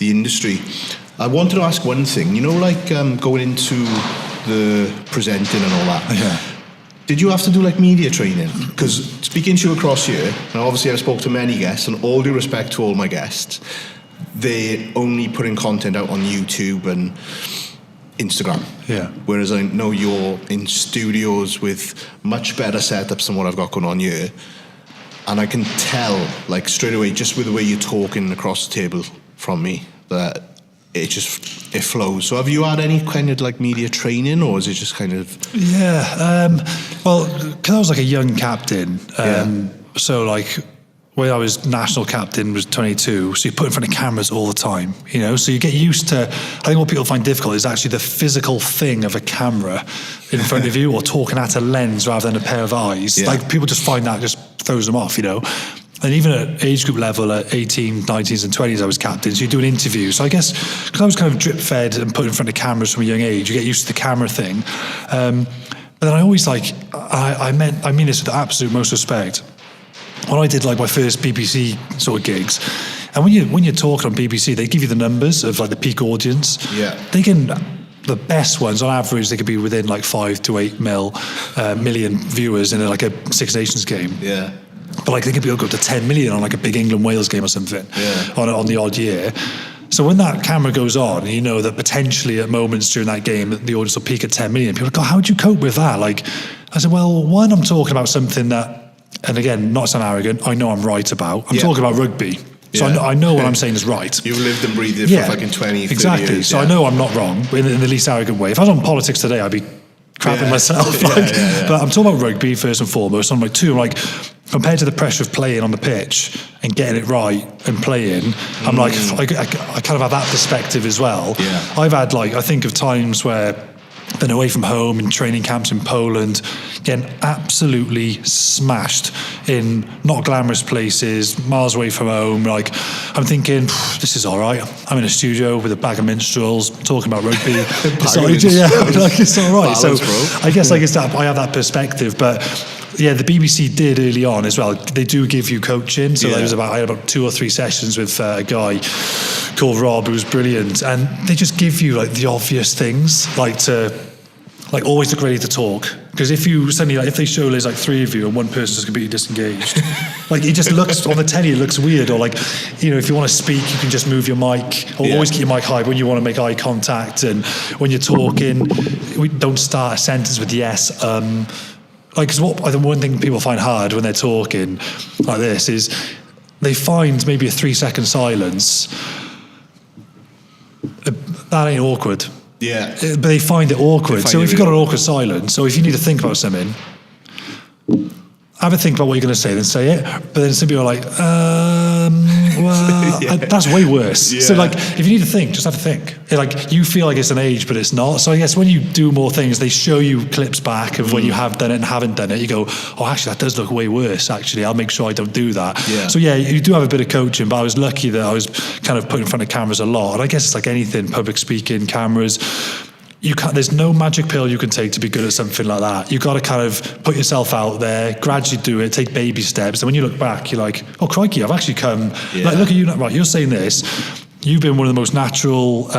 industry. I wanted to ask one thing, like going into the presenting and all that. Yeah. Did you have to do like media training? Because speaking to you across here, and obviously I've spoke to many guests, and all due respect to all my guests, they're only putting content out on YouTube and Instagram. Yeah. Whereas I know you're in studios with much better setups than what I've got going on here. And I can tell, like straight away, just with the way you're talking across the table from me, that it flows. So have you had any kind of like media training, or is it just kind of... Yeah. Well, because I was like a young captain. So like... when I was national captain was 22, so you put in front of cameras all the time, so you get used to, I think what people find difficult is actually the physical thing of a camera in front of you, or talking at a lens rather than a pair of eyes. Like people just find that just throws them off, And even at age group level, at 18, 19s and 20s, I was captain, so you do an interview. So I guess, because I was kind of drip fed and put in front of cameras from a young age, you get used to the camera thing. But then I always I mean this with the absolute most respect. When I did like my first BBC sort of gigs, and when you're talking on BBC, they give you the numbers of like the peak audience. Yeah. The best ones on average, they could be within like 5 to 8 million viewers in like a Six Nations game. Yeah. But like they could be up to 10 million on like a big England-Wales game or something. Yeah. On the odd year. So when that camera goes on, and you know that potentially at moments during that game the audience will peak at 10 million, people are like, oh, how would you cope with that? Like, I said, well, one, I'm talking about something that, and again, not to sound arrogant, I know I'm right about. I'm talking about rugby. So I know what I'm saying is right. You've lived and breathed it for fucking 20, 30 exactly. years. So I know I'm not wrong in the least arrogant way. If I was on politics today, I'd be crapping myself. But I'm talking about rugby first and foremost. I'm like, two, I'm like, compared to the pressure of playing on the pitch and getting it right and playing, I'm like, I kind of have that perspective as well. Yeah. I've had I think of times where been away from home in training camps in Poland, getting absolutely smashed in not glamorous places, miles away from home. Like, I'm thinking, this is all right. I'm in a studio with a bag of minstrels talking about rugby. It's all right. Balance, so bro. I guess I have that perspective, but yeah, the BBC did early on as well. They do give you coaching. So I had about 2 or 3 sessions with a guy called Rob, who was brilliant, and they just give you like the obvious things, like always look ready to talk. Because if you suddenly, if they show there's like 3 of you and one person's just completely disengaged, like it just looks on the telly, it looks weird. Or like, if you want to speak, you can just move your mic, or always keep your mic high when you want to make eye contact. And when you're talking, we don't start a sentence with yes. Because the one thing people find hard when they're talking like this is they find maybe a 3-second silence. That ain't awkward. Yeah. But they find it awkward. So if you've got an awkward silence, so if you need to think about something, have a think about what you're going to say, then say it. But then some people are like, that's way worse. Yeah. So like, if you need to think, just have to think. Like, you feel like it's an age, but it's not. So I guess when you do more things, they show you clips back of when you have done it and haven't done it. You go, oh, actually, that does look way worse, actually. I'll make sure I don't do that. Yeah. So yeah, you do have a bit of coaching, but I was lucky that I was kind of put in front of cameras a lot. And I guess it's like anything, public speaking, cameras. There's no magic pill you can take to be good at something like that. You've got to kind of put yourself out there, gradually do it, take baby steps. And when you look back, you're like, oh, crikey, I've actually come. Like, look at you, right, you're saying this. You've been one of the most natural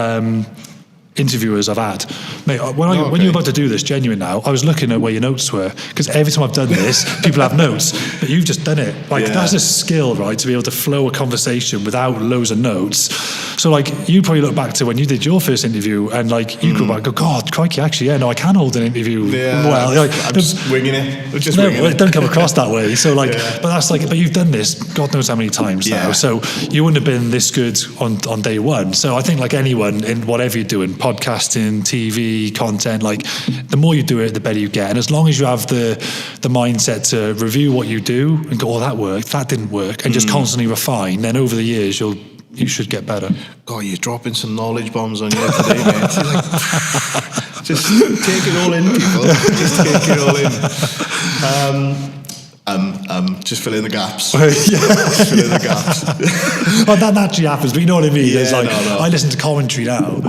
interviewers I've had. Mate, when you're about to do this, genuine now, I was looking at where your notes were, because every time I've done this, people have notes, but you've just done it. Like, that's a skill, right, to be able to flow a conversation without loads of notes. So, like, you probably look back to when you did your first interview, and, like, you go back and go, God, crikey, actually, I can hold an interview well. Like, I'm just winging it. It doesn't come across that way. So, like, but you've done this God knows how many times now. So you wouldn't have been this good on day one. So I think, like anyone in whatever you're doing, podcasting, TV, content, like the more you do it, the better you get. And as long as you have the mindset to review what you do and go, oh, that worked, that didn't work, and just constantly refine, then over the years you should get better. God, you're dropping some knowledge bombs on you today, mate. Just take it all in, people. Just take it all in. Just fill in the gaps. Just fill in the gaps. Well, that naturally happens, but you know what I mean. Yeah, I listen to commentary now,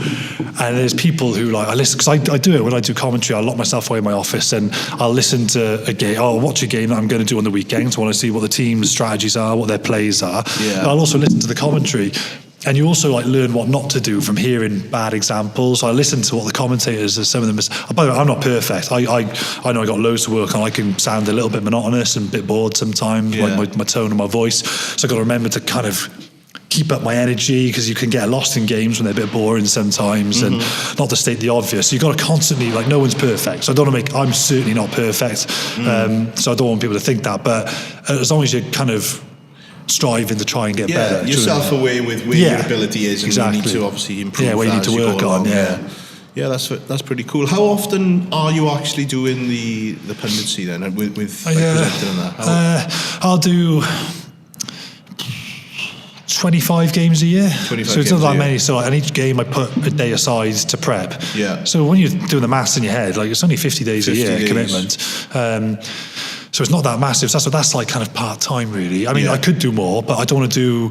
and there's people who I listen, because I do it when I do commentary. I lock myself away in my office and I'll listen to a game. I'll watch a game that I'm going to do on the weekend. So I want to see what the team's strategies are, what their plays are. Yeah. I'll also listen to the commentary. And you also learn what not to do from hearing bad examples. So I listen to what the commentators, some of them. By the way, I'm not perfect. I know I got loads to work on. I can sound a little bit monotonous and a bit bored sometimes, like my tone and my voice. So I've got to remember to kind of keep up my energy, because you can get lost in games when they're a bit boring sometimes, and not to state the obvious. You've got to constantly, no one's perfect. So I don't want to I'm certainly not perfect. So I don't want people to think that. But as long as you're kind of striving to try and get better. You're self-aware with where your ability is, and exactly. you need to obviously improve. Yeah, where you need to work on. Yeah, that's pretty cool. How often are you actually doing the punditry then, with presenting and that? I'll do 25 games a year. 25 so it's not that many. So and each game I put a day aside to prep. Yeah. So when you're doing the maths in your head, it's only 50 days a year commitment. So it's not that massive. So that's kind of part-time, really. I mean, I could do more, but I don't want to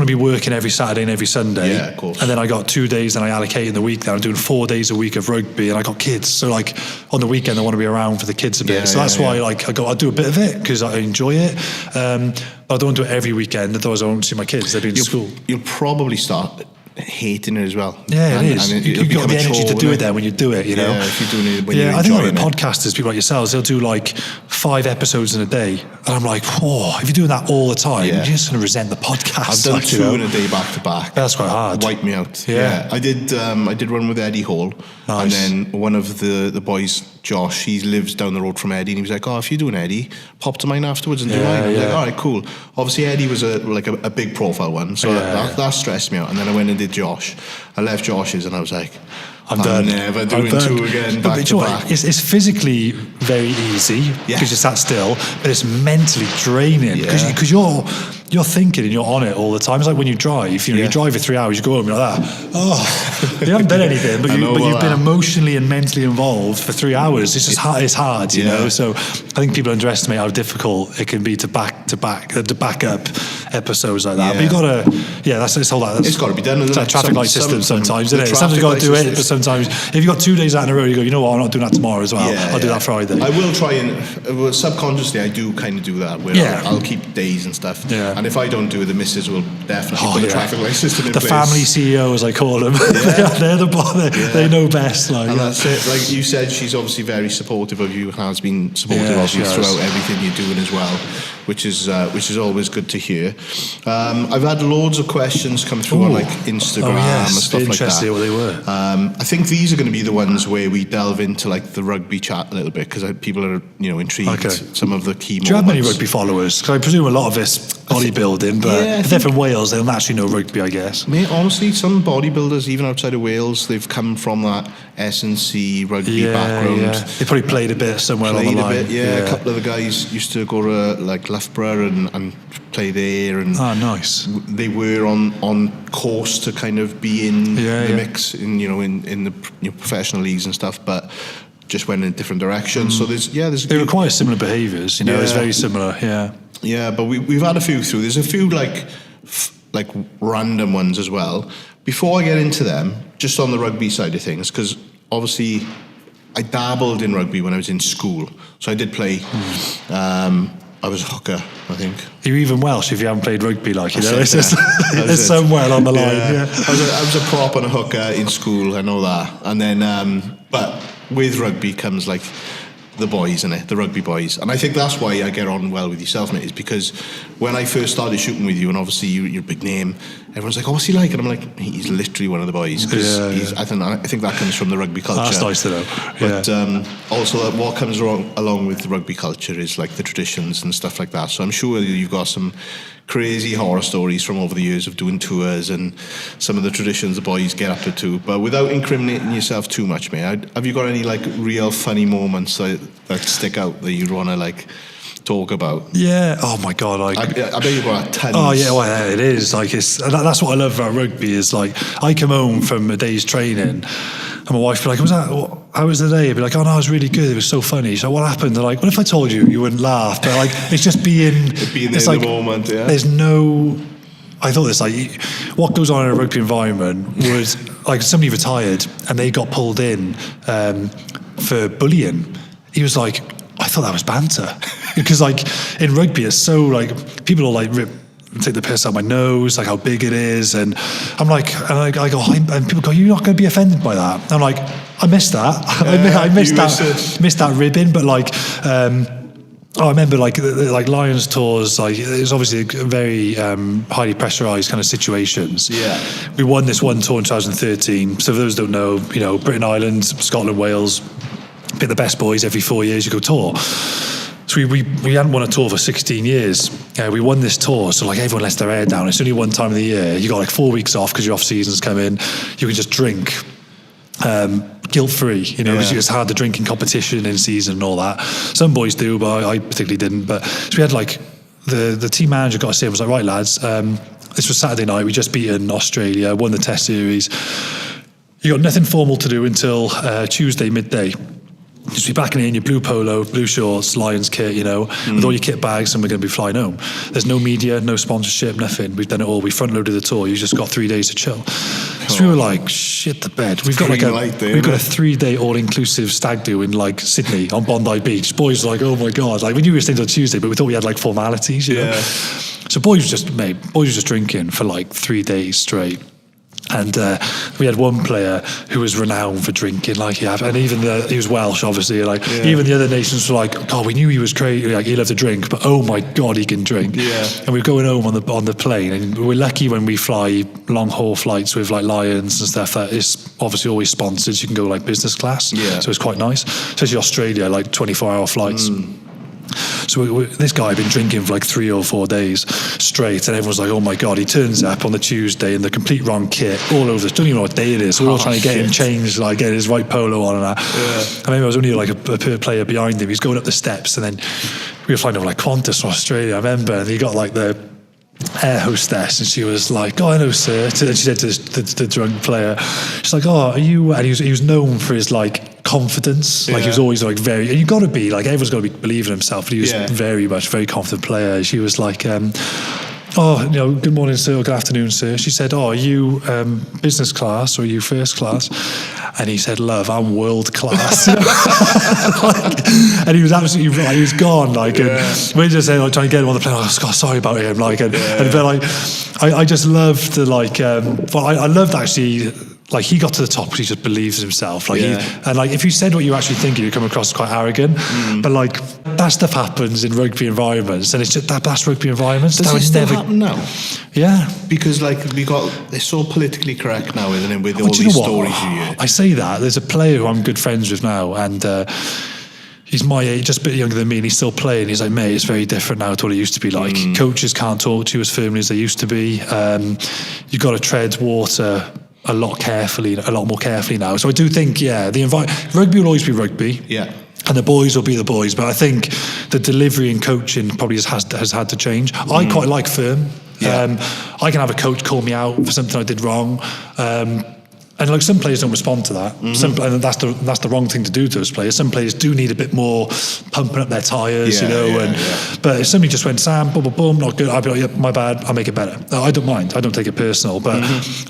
be working every Saturday and every Sunday. Yeah, of course. And then I got 2 days that I allocate in the week. Then I'm doing 4 days a week of rugby, and I got kids. So on the weekend, I want to be around for the kids a bit. So that's why I'll do a bit of it because I enjoy it. But I don't want to do it every weekend. Otherwise, I won't see my kids. They'll be in school. You'll probably start hating it as well. Yeah, it is. You've got the energy to do it then when you do it, Yeah, if you're doing it when you're I think enjoying it. Podcasters, people like yourselves, they'll do 5 episodes in a day. And I'm like, whoa, if you're doing that all the time, you're just going to resent the podcast. I've done 2 in a day back to back. That's quite hard. Wipe me out. Yeah. I did run with Eddie Hall. Nice. And then one of the boys, Josh, he lives down the road from Eddie, and he was like, oh, if you're doing Eddie, pop to mine afterwards and do mine. I was like, all right, cool. Obviously, Eddie was a big profile one, so that stressed me out. And then I went and did Josh. I left Josh's, and I was like, I'm never doing 2 again back to back. It's physically very easy because you sat still, but it's mentally draining because you're thinking and you're on it all the time. It's like when you drive. You drive for 3 hours, you go home, you're like that. Oh, you haven't done anything, but you've been emotionally and mentally involved for 3 hours. It's just hard. It's hard, you know. So I think people underestimate how difficult it can be to back up episodes like that. But you got to, it's got to be done. It's like traffic light system sometimes, isn't it? Sometimes you've got to do it, but sometimes if you've got 2 days out in a row, you go, you know what, I'm not doing that tomorrow as well. I'll do that Friday. I will try and subconsciously I do kind of do that where I'll keep days and stuff. And if I don't do it, the missus will definitely put a traffic light system in place. The family CEO, as I call them. They're the boss. They know best. And that's it. Like you said, she's obviously very supportive of you, has been supportive of you throughout everything you're doing as well, which is always good to hear. I've had loads of questions come through on Instagram and stuff like that. Interesting what they were. I think these are going to be the ones where we delve into the rugby chat a little bit, because people are intrigued. Some of the key moments. Do you have many rugby followers? Because I presume a lot of it's bodybuilding, but if they're from Wales, they'll naturally know rugby, I guess. Mate, honestly, some bodybuilders, even outside of Wales, they've come from that S&C rugby background. Yeah. They probably played a bit somewhere along the line. A couple of the guys used to go to Loughborough and play there, and nice. They were on course to kind of be in the mix in the professional leagues and stuff, but just went in a different direction. So they require similar behaviours. It's very similar. Yeah, but we've had a few through. There's a few like random ones as well. Before I get into them, just on the rugby side of things, because obviously I dabbled in rugby when I was in school, so I did play. I was a hooker, I think. You're even Welsh if you haven't played rugby, it's somewhere along the line. I was a prop and a hooker in school, I know that. And then, but with rugby comes the boys, innit? The rugby boys. And I think that's why I get on well with yourself, mate, is because when I first started shooting with you, and obviously you're a big name, everyone's like, oh, what's he like? And I'm like, he's literally one of the boys. Because I think that comes from the rugby culture. That's nice to know. But also what comes along with the rugby culture is the traditions and stuff like that. So I'm sure you've got some crazy horror stories from over the years of doing tours and some of the traditions the boys get up to. But without incriminating yourself too much, mate, have you got any like real funny moments that stick out that you'd want to like talk about? Yeah. Oh my God. I bet you've got tons. Oh yeah, well it is. Like that's what I love about rugby is like I come home from a day's training and my wife would be like, how was the day? I'd be like, oh no, it was really good. It was so funny. So what happened? They're like, what if I told you? You wouldn't laugh. But like, it's just being there in like, the moment, yeah. There's no, I thought this, like, what goes on in a rugby environment was, like, somebody retired and they got pulled in for bullying. He was like, I thought that was banter. Because, like, in rugby, it's so, like, people will, like, take the piss out my nose, like how big it is, and I'm like, and I go, and people go, you're not going to be offended by that. And I'm like, I missed that. I missed that ribbon, but like, I remember like Lions tours, like it was obviously a very highly pressurised kind of situations. Yeah, we won this one tour in 2013. So for those who don't know, you know, Britain, Ireland, Scotland, Wales, pick the best boys every 4 years. You go tour. So we hadn't won a tour for 16 years. We won this tour, so like everyone lets their hair down. It's only one time of the year. You got like 4 weeks off because your off seasons come in. You can just drink guilt-free, you know, because it's hard to drink in competition in season and all that. Some boys do, but I particularly didn't. But so we had like the team manager got us in, was like, right lads, this was Saturday night. We just beaten Australia, won the Test series. You got nothing formal to do until Tuesday midday. Just be back in your blue polo, blue shorts, Lions kit, you know, with all your kit bags, and we're going to be flying home. There's no media, no sponsorship, nothing. We've done it all. We front-loaded the tour. You just got 3 days to chill. So we were like, shit the bed. We've got like a 3-day all-inclusive stag do in like Sydney on Bondi Beach. Boys were like, oh my God. Like we knew we were staying till Tuesday, but we thought we had like formalities, you know. So boys were just drinking for like 3 days straight. And we had one player who was renowned for drinking, like and even he was Welsh, obviously. Like even the other nations were like, "God, we knew he was crazy. Like he loved to drink, but oh my God, he can drink." Yeah. And we were going home on the plane, and we're lucky when we fly long haul flights with like Lions and stuff. That is obviously always sponsored. So you can go like business class. Yeah. So it's quite nice, especially Australia, like 24-hour flights. So this guy had been drinking for like 3 or 4 days straight, and everyone's like, oh my God, he turns up on the Tuesday in the complete wrong kit all over this. Don't even know what day it is. So we're all trying to get him changed, like get his right polo on and that. I mean, I was only like a player behind him. He's going up the steps, and then we were flying over like Qantas from Australia, I remember, and he got like the air hostess, and she was like, oh, hello, sir. And she said to the drunk player, she's like, oh, are you? And he was known for his like confidence, like he was always like very, and you got to be like, everyone's got to be believing in himself, but he was very confident player. She was like, oh, you know, good morning, sir, or good afternoon, sir. She said, oh, are you business class or are you first class? And he said, love, I'm world class. And he was absolutely right. He was gone, like, and we're just saying, like, trying to get him on the plane. Oh, God, sorry about him, like, and but like, I just loved the like, but I loved actually. Like he got to the top because he just believes in himself. Like and like if you said what you actually think, you come across as quite arrogant. But like that stuff happens in rugby environments, and it's just that's rugby environments. Does it still happen now? Yeah, because like it's so politically correct now, isn't it? With all these stories you hear. I say that there's a player who I'm good friends with now, and he's my age, just a bit younger than me, and he's still playing. He's like, mate, it's very different now to what it used to be like. Coaches can't talk to you as firmly as they used to be. You've got to tread water a lot more carefully now. So I do think, rugby will always be rugby. Yeah. And the boys will be the boys. But I think the delivery and coaching probably has had to change. I quite like firm. Yeah. I can have a coach call me out for something I did wrong. And like some players don't respond to that. And that's the wrong thing to do to those players. Some players do need a bit more pumping up their tyres, you know. But if somebody just went, Sam, boom, boom, boom, not good, I'd be like, yeah, my bad, I'll make it better. I don't mind. I don't take it personal. But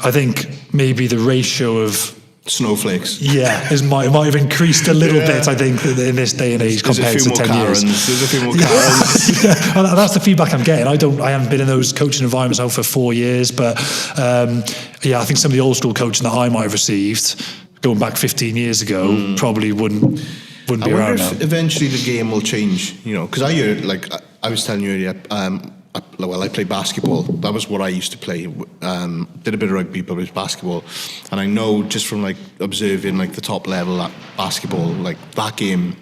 I think maybe the ratio of snowflakes. It might have increased a little bit, I think, in this day and age compared to 10 years. There's a few more Karens. Well, that's the feedback I'm getting. I haven't been in those coaching environments now for 4 years, but I think some of the old school coaching that I might have received going back 15 years ago probably wouldn't be around now. Eventually the game will change, you know, because I hear, like I was telling you earlier, I played basketball. That was what I used to play. Did a bit of rugby, but it was basketball. And I know just from like observing like the top level at basketball, like that game,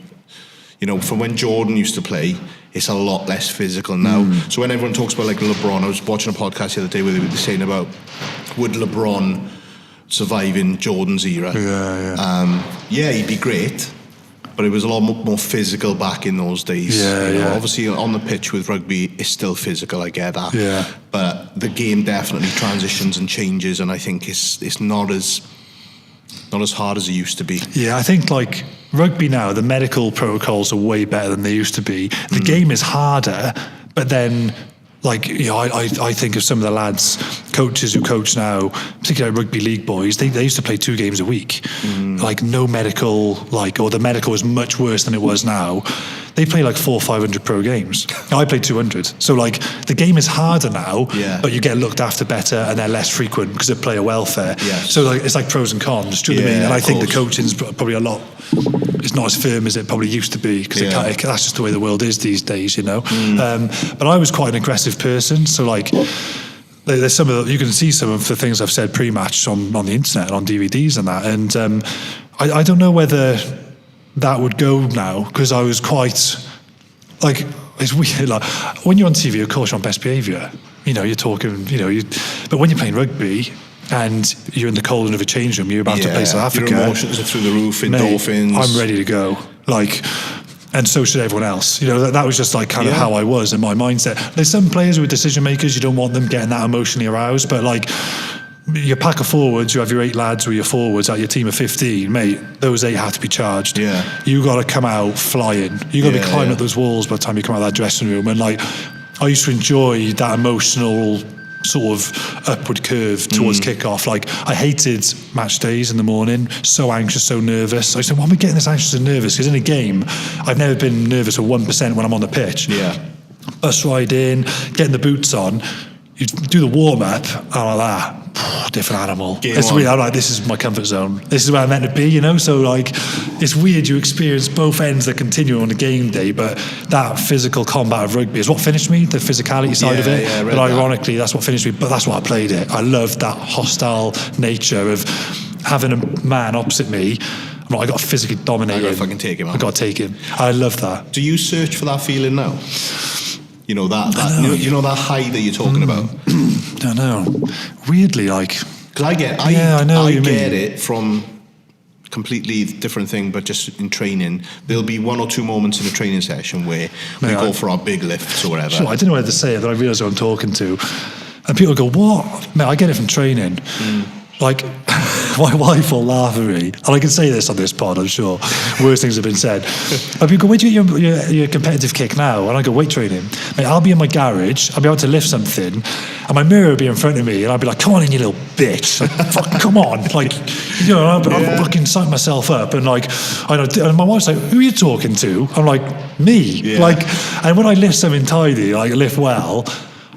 you know, from when Jordan used to play, it's a lot less physical now. So when everyone talks about like LeBron, I was watching a podcast the other day where they were saying about would LeBron survive in Jordan's era? Yeah, he'd be great, but it was a lot more physical back in those days. Obviously on the pitch with rugby, it's still physical, I get that. Yeah. But the game definitely transitions and changes, and I think it's not as hard as it used to be. Yeah, I think like rugby now, the medical protocols are way better than they used to be. The game is harder, but then like, you know, I think of some of the lads, coaches who coach now, particularly rugby league boys, they used to play 2 games a week. Like no medical, like, or the medical was much worse than it was now. They play like 400 or 500 pro games. I play 200. So like the game is harder now, but you get looked after better and they're less frequent because of player welfare. So like it's like pros and cons, do you know what I mean? And I think the coaching's probably a lot, it's not as firm as it probably used to be because that's just the way the world is these days, you know. But I was quite an aggressive person, so like there's some of the, you can see some of the things I've said pre-match on the internet, on DVDs and that, and I don't know whether that would go now, because I was quite, like, it's weird, like, when you're on TV, of course you're on best behaviour, you know, you're talking, you know, but when you're playing rugby and you're in the cold of a change room, you're about to play South Africa, your emotions are through the roof, endorphins. Mate, I'm ready to go, like, and so should everyone else. You know, that was just like kind of how I was in my mindset. There's some players who are decision makers, you don't want them getting that emotionally aroused, but like, your pack of forwards, you have your 8 lads or your forwards at your team of 15, mate, those 8 have to be charged. You got to come out flying. You got to be climbing up those walls by the time you come out of that dressing room. And like, I used to enjoy that emotional sort of upward curve towards kickoff. Like, I hated match days in the morning, so anxious, so nervous. I said, why am I getting this anxious and nervous? Because in a game, I've never been nervous for 1% when I'm on the pitch. Bus ride in, getting the boots on, you do the warm-up, I'm like that, different animal. It's weird, I'm like, this is my comfort zone. This is where I'm meant to be, you know? So, like, it's weird you experience both ends that continue on a game day, but that physical combat of rugby is what finished me, the physicality side of it. But ironically, that's what finished me, but that's why I played it. I loved that hostile nature of having a man opposite me. I'm like, I got to physically dominate him. I fucking take him on. I got to take him. I love that. Do you search for that feeling now? You know that you know that high that you're talking about. I don't know. Weirdly, like, because I get it from a completely different thing, but just in training, there'll be 1 or 2 moments in a training session where we go for our big lifts or whatever. Sure, I didn't know whether to say it, but I realise who I'm talking to, and people go, "What?" Man, I get it from training. Like, my wife will laugh at me, and I can say this on this pod, I'm sure. Worse things have been said. And people go, where do you get your competitive kick now? And I go, weight training. Mate, I'll be in my garage, I'll be able to lift something, and my mirror will be in front of me, and I'll be like, come on in, you little bitch. Like, fuck, come on. Like, you know, I'll fucking psych myself up, and like, and my wife's like, who are you talking to? I'm like, me. Like, and when I lift something tidy, like lift well,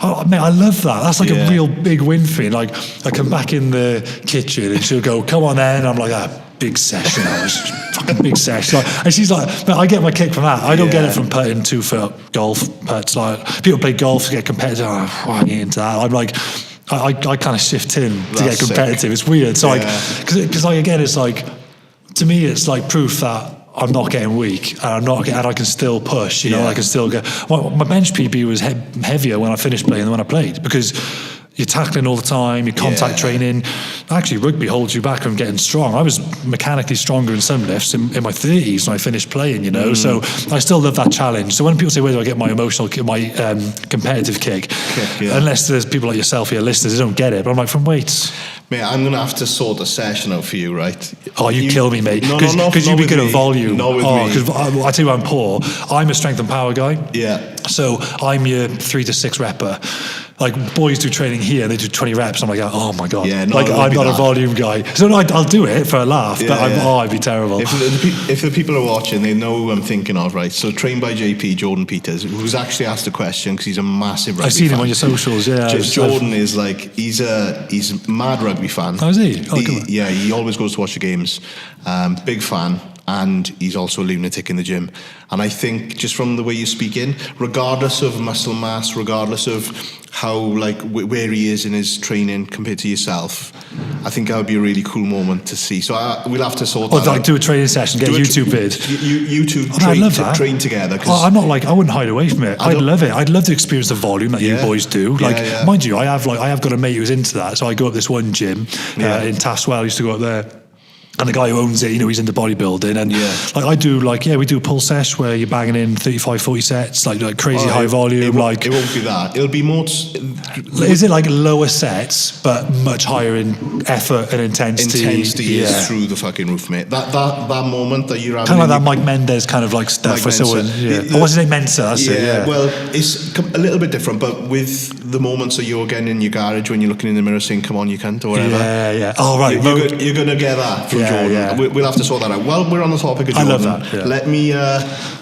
oh, mate, I love that. That's like a real big win for me. Like, I come back in the kitchen and she'll go, come on then. And I'm like, big session. I was fucking big session. Like, and she's like, mate, I get my kick from that. I don't get it from putting 2-foot golf putts. Like, people play golf to get competitive. I ain't into that. I'm like, I kind of shift in to get competitive. Sick. It's weird. So like, because like, again, it's like, to me, it's like proof that I'm not getting weak, and I can still push. You know, I can still go. My bench PB was heavier when I finished playing than when I played, because you're tackling all the time, you're contact training. Actually, rugby holds you back from getting strong. I was mechanically stronger in some lifts in my 30s when I finished playing, you know. So I still love that challenge. So when people say, where do I get my competitive kick? Unless there's people like yourself here, listeners, they don't get it. But I'm like, from weights. Mate, I'm going to have to sort a session out for you, right? Oh, you kill me, mate. Because you'd be good at volume. Not with me. Because I tell you, I'm poor. I'm a strength and power guy. So I'm your 3 to 6 repper. Like, boys do training here, they do 20 reps. I'm like, oh my God. I'm not a volume guy. So I'll do it for a laugh, but I'd be terrible. If the people are watching, they know who I'm thinking of, right? So trained by JP, Jordan Peters, who's actually asked a question because he's a massive rugby fan. I've seen him on your socials, Jordan is like, he's a mad rugby fan. Oh, is he? He always goes to watch the games. Big fan. And he's also a lunatic in the gym. And I think just from the way you're speaking, regardless of muscle mass, regardless of how, like, where he is in his training compared to yourself, I think that would be a really cool moment to see. So we'll have to sort Or that like out. do a training session, get a YouTube vid. You two I'd love that. train together. Oh, I'm not like, I wouldn't hide away from it. I'd love it. I'd love to experience the volume that you boys do. Like, mind you, I have got a mate who's into that. So I go up this one gym in Taswell. I used to go up there. And the guy who owns it, he's into bodybuilding. And we do a pull sesh where you're banging in 35, 40 sets, like crazy high volume. It won't be that. It'll be more... Is it like lower sets, but much higher in effort and intensity? Intensity is through the fucking roof, mate. That moment that you're having... Kind of like that Mike Mendes kind of like stuff. What's his name? Mensa, that's it, yeah. Well, it's a little bit different, but with the moments that you're getting in your garage when you're looking in the mirror saying, come on, you cunt, or whatever. Yeah. Oh, right. You're going to get that from Jordan. Yeah. We'll have to sort that out. While we're on the topic of Jordan, I love that, yeah.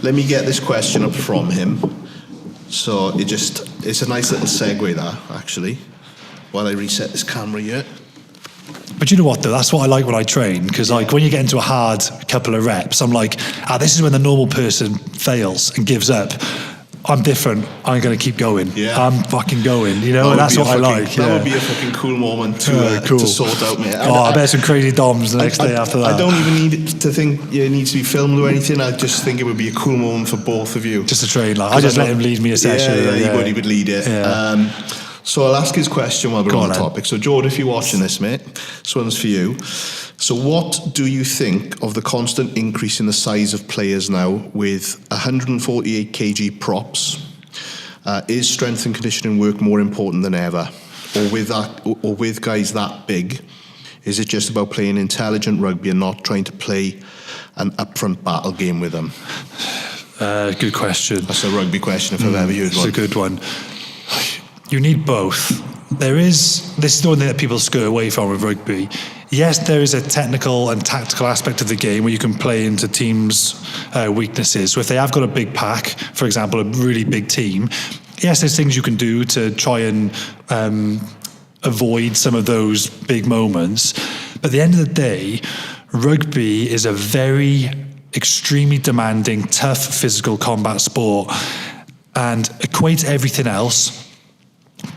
let me get this question up from him. So it's a nice little segue there, actually, while I reset this camera here. But you know what, though? That's what I like when I train, because like when you get into a hard couple of reps, I'm like, this is when the normal person fails and gives up. I'm different. I'm going to keep going. Yeah. I'm fucking going, and that's what I like. That would be a fucking cool moment to sort out, mate. I bet some crazy DOMs the next day after that. I don't even need to think it needs to be filmed or anything. I just think it would be a cool moment for both of you. Just to train, I just let him lead me a session. He would lead it. Yeah. So I'll ask his question while we're on the topic. So Jordan, if you're watching this, mate, this one's for you. So what do you think of the constant increase in the size of players now with 148 kg props? Is strength and conditioning work more important than ever? Or with guys that big, is it just about playing intelligent rugby and not trying to play an upfront battle game with them? Good question. That's a rugby question if I've ever heard one. It's a good one. You need both. This is the one thing that people scare away from with rugby. Yes, there is a technical and tactical aspect of the game where you can play into teams' weaknesses. So if they have got a big pack, for example, a really big team, yes, there's things you can do to try and avoid some of those big moments. But at the end of the day, rugby is a very extremely demanding, tough physical combat sport, and equates everything else.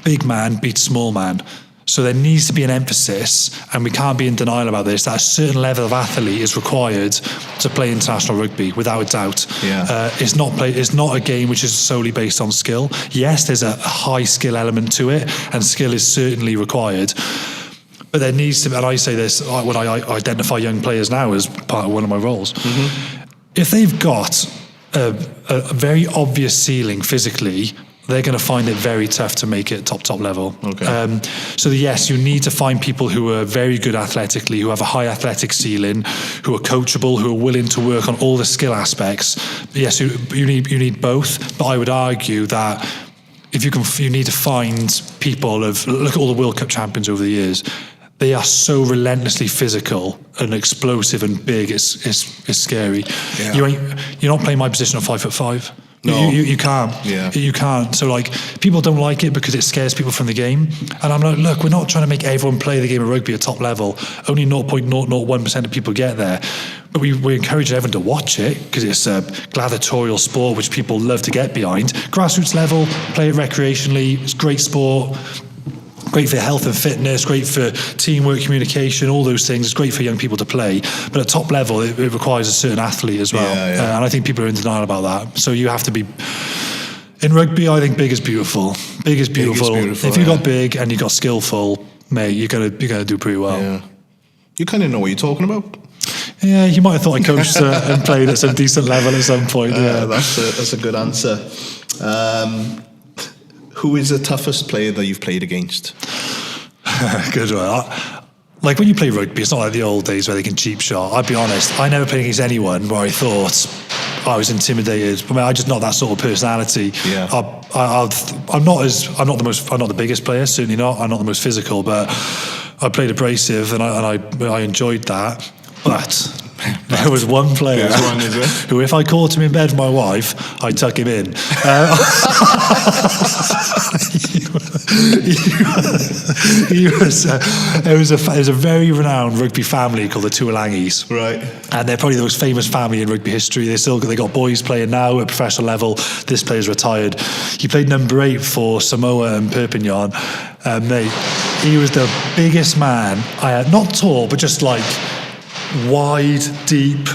Big man beats small man. So there needs to be an emphasis, and we can't be in denial about this, that a certain level of athlete is required to play international rugby, without a doubt. Yeah. It's not a game which is solely based on skill. Yes, there's a high skill element to it, and skill is certainly required. But there needs to be, and I say this when I identify young players now as part of one of my roles. Mm-hmm. If they've got a very obvious ceiling physically, they're going to find it very tough to make it top level. Okay. So yes, you need to find people who are very good athletically, who have a high athletic ceiling, who are coachable, who are willing to work on all the skill aspects. But yes, you need both. But I would argue that you need to find people look at all the World Cup champions over the years. They are so relentlessly physical and explosive and big. It's scary. Yeah. You're not playing my position at 5'5". No, you can't. Yeah. You can't. So people don't like it because it scares people from the game. And I'm like, look, we're not trying to make everyone play the game of rugby at top level. Only 0.001% of people get there. But we encourage everyone to watch it because it's a gladiatorial sport which people love to get behind. Grassroots level, play it recreationally. It's great sport. Great for health and fitness, great for teamwork, communication, all those things. It's great for young people to play. But at top level, it requires a certain athlete as well. Yeah. And I think people are in denial about that. So you have to be... In rugby, I think big is beautiful. Big is beautiful. If you got big and you got skillful, mate, you're gonna do pretty well. Yeah. You kind of know what you're talking about. Yeah, you might have thought I coached and played at some decent level at some point. Yeah, that's a good answer. Who is the toughest player that you've played against? Good one. Like when you play rugby, it's not like the old days where they can cheap shot. I'll be honest, I never played against anyone where I thought I was intimidated. I mean, I'm just not that sort of personality. Yeah. I'm not the biggest player, certainly not. I'm not the most physical, but I played abrasive and I enjoyed that. But there was one player who, if I caught him in bed with my wife, I'd tuck him in. It was a very renowned rugby family called the 𝘗𝘗𝘰𝘶𝘥𝘭𝘺. Right. And they're probably the most famous family in rugby history. They got boys playing now at professional level. This player's retired. He played number 8 for Samoa and Perpignan. Mate, he was the biggest man I had. Not tall, but just like wide, deep.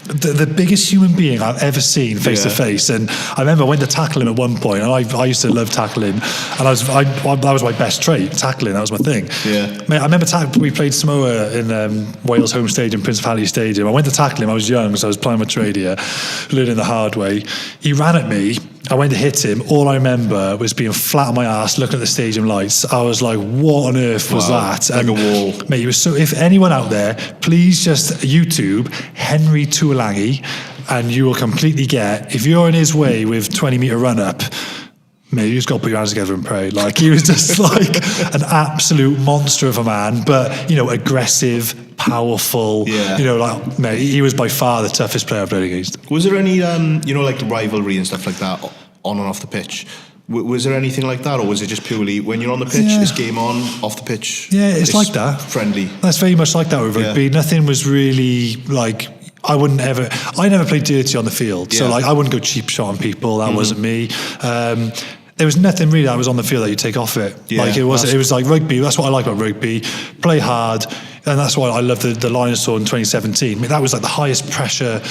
The biggest human being I've ever seen face to face. And I remember I went to tackle him at one point, and I used to love tackling, and that was my best trait, tackling. That was my thing. Yeah. Mate, I remember we played Samoa in Wales home stadium, Principality Stadium. I went to tackle him. I was young, so I was playing my trade here, learning the hard way. He ran at me. I went to hit him. All I remember was being flat on my ass, looking at the stadium lights. I was like, what on earth was that? Like a wall. Mate, he was so... If anyone out there, please just YouTube 𝘗𝘳𝘰𝘶𝘥𝘭𝘺, and you will completely get... If you're in his way with 20-metre run-up, mate, you just got to put your hands together and pray. Like, he was just like an absolute monster of a man, but, you know, aggressive, powerful. Yeah. You know, like, mate, he was by far the toughest player I've played against. Was there any, you know, like rivalry and stuff like that on and off the pitch? Was there anything like that, or was it just purely when you're on the pitch, it's game on, off the pitch? Yeah, it's like that. Friendly. That's very much like that with rugby. Nothing was really like... I never played dirty on the field. So, like, I wouldn't go cheap shot on people. That wasn't me. There was nothing really that was on the field that you take off it. Yeah, like, it was like rugby. That's what I like about rugby. Play hard. And that's why I love the Lions tour in 2017. I mean, that was like the highest pressure,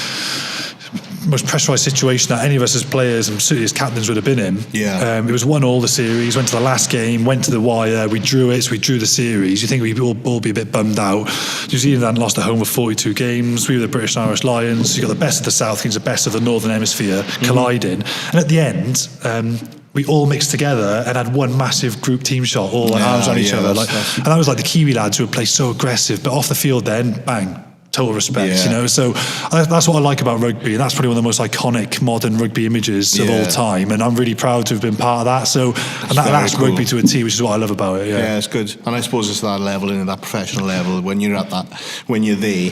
most pressurised situation that any of us as players and certainly as captains would have been in. Yeah. It was 1-1 the series, went to the last game, went to the wire, we drew it, so we drew the series. You think we'd all be a bit bummed out. New Zealand hadn't lost at home for 42 games. We were the British and Irish Lions. You got the best of the South against the best of the Northern Hemisphere colliding. And at the end, we all mixed together and had one massive group team shot, all arms around each other. And that was like the Kiwi lads who would play so aggressive, but off the field then, bang. Total respect, you know. So that's what I like about rugby, and that's probably one of the most iconic modern rugby images of all time. And I'm really proud to have been part of that. So, that's cool. Rugby to a T, which is what I love about it. Yeah, it's good. And I suppose it's that level, in that professional level, when you're at that, when you're there.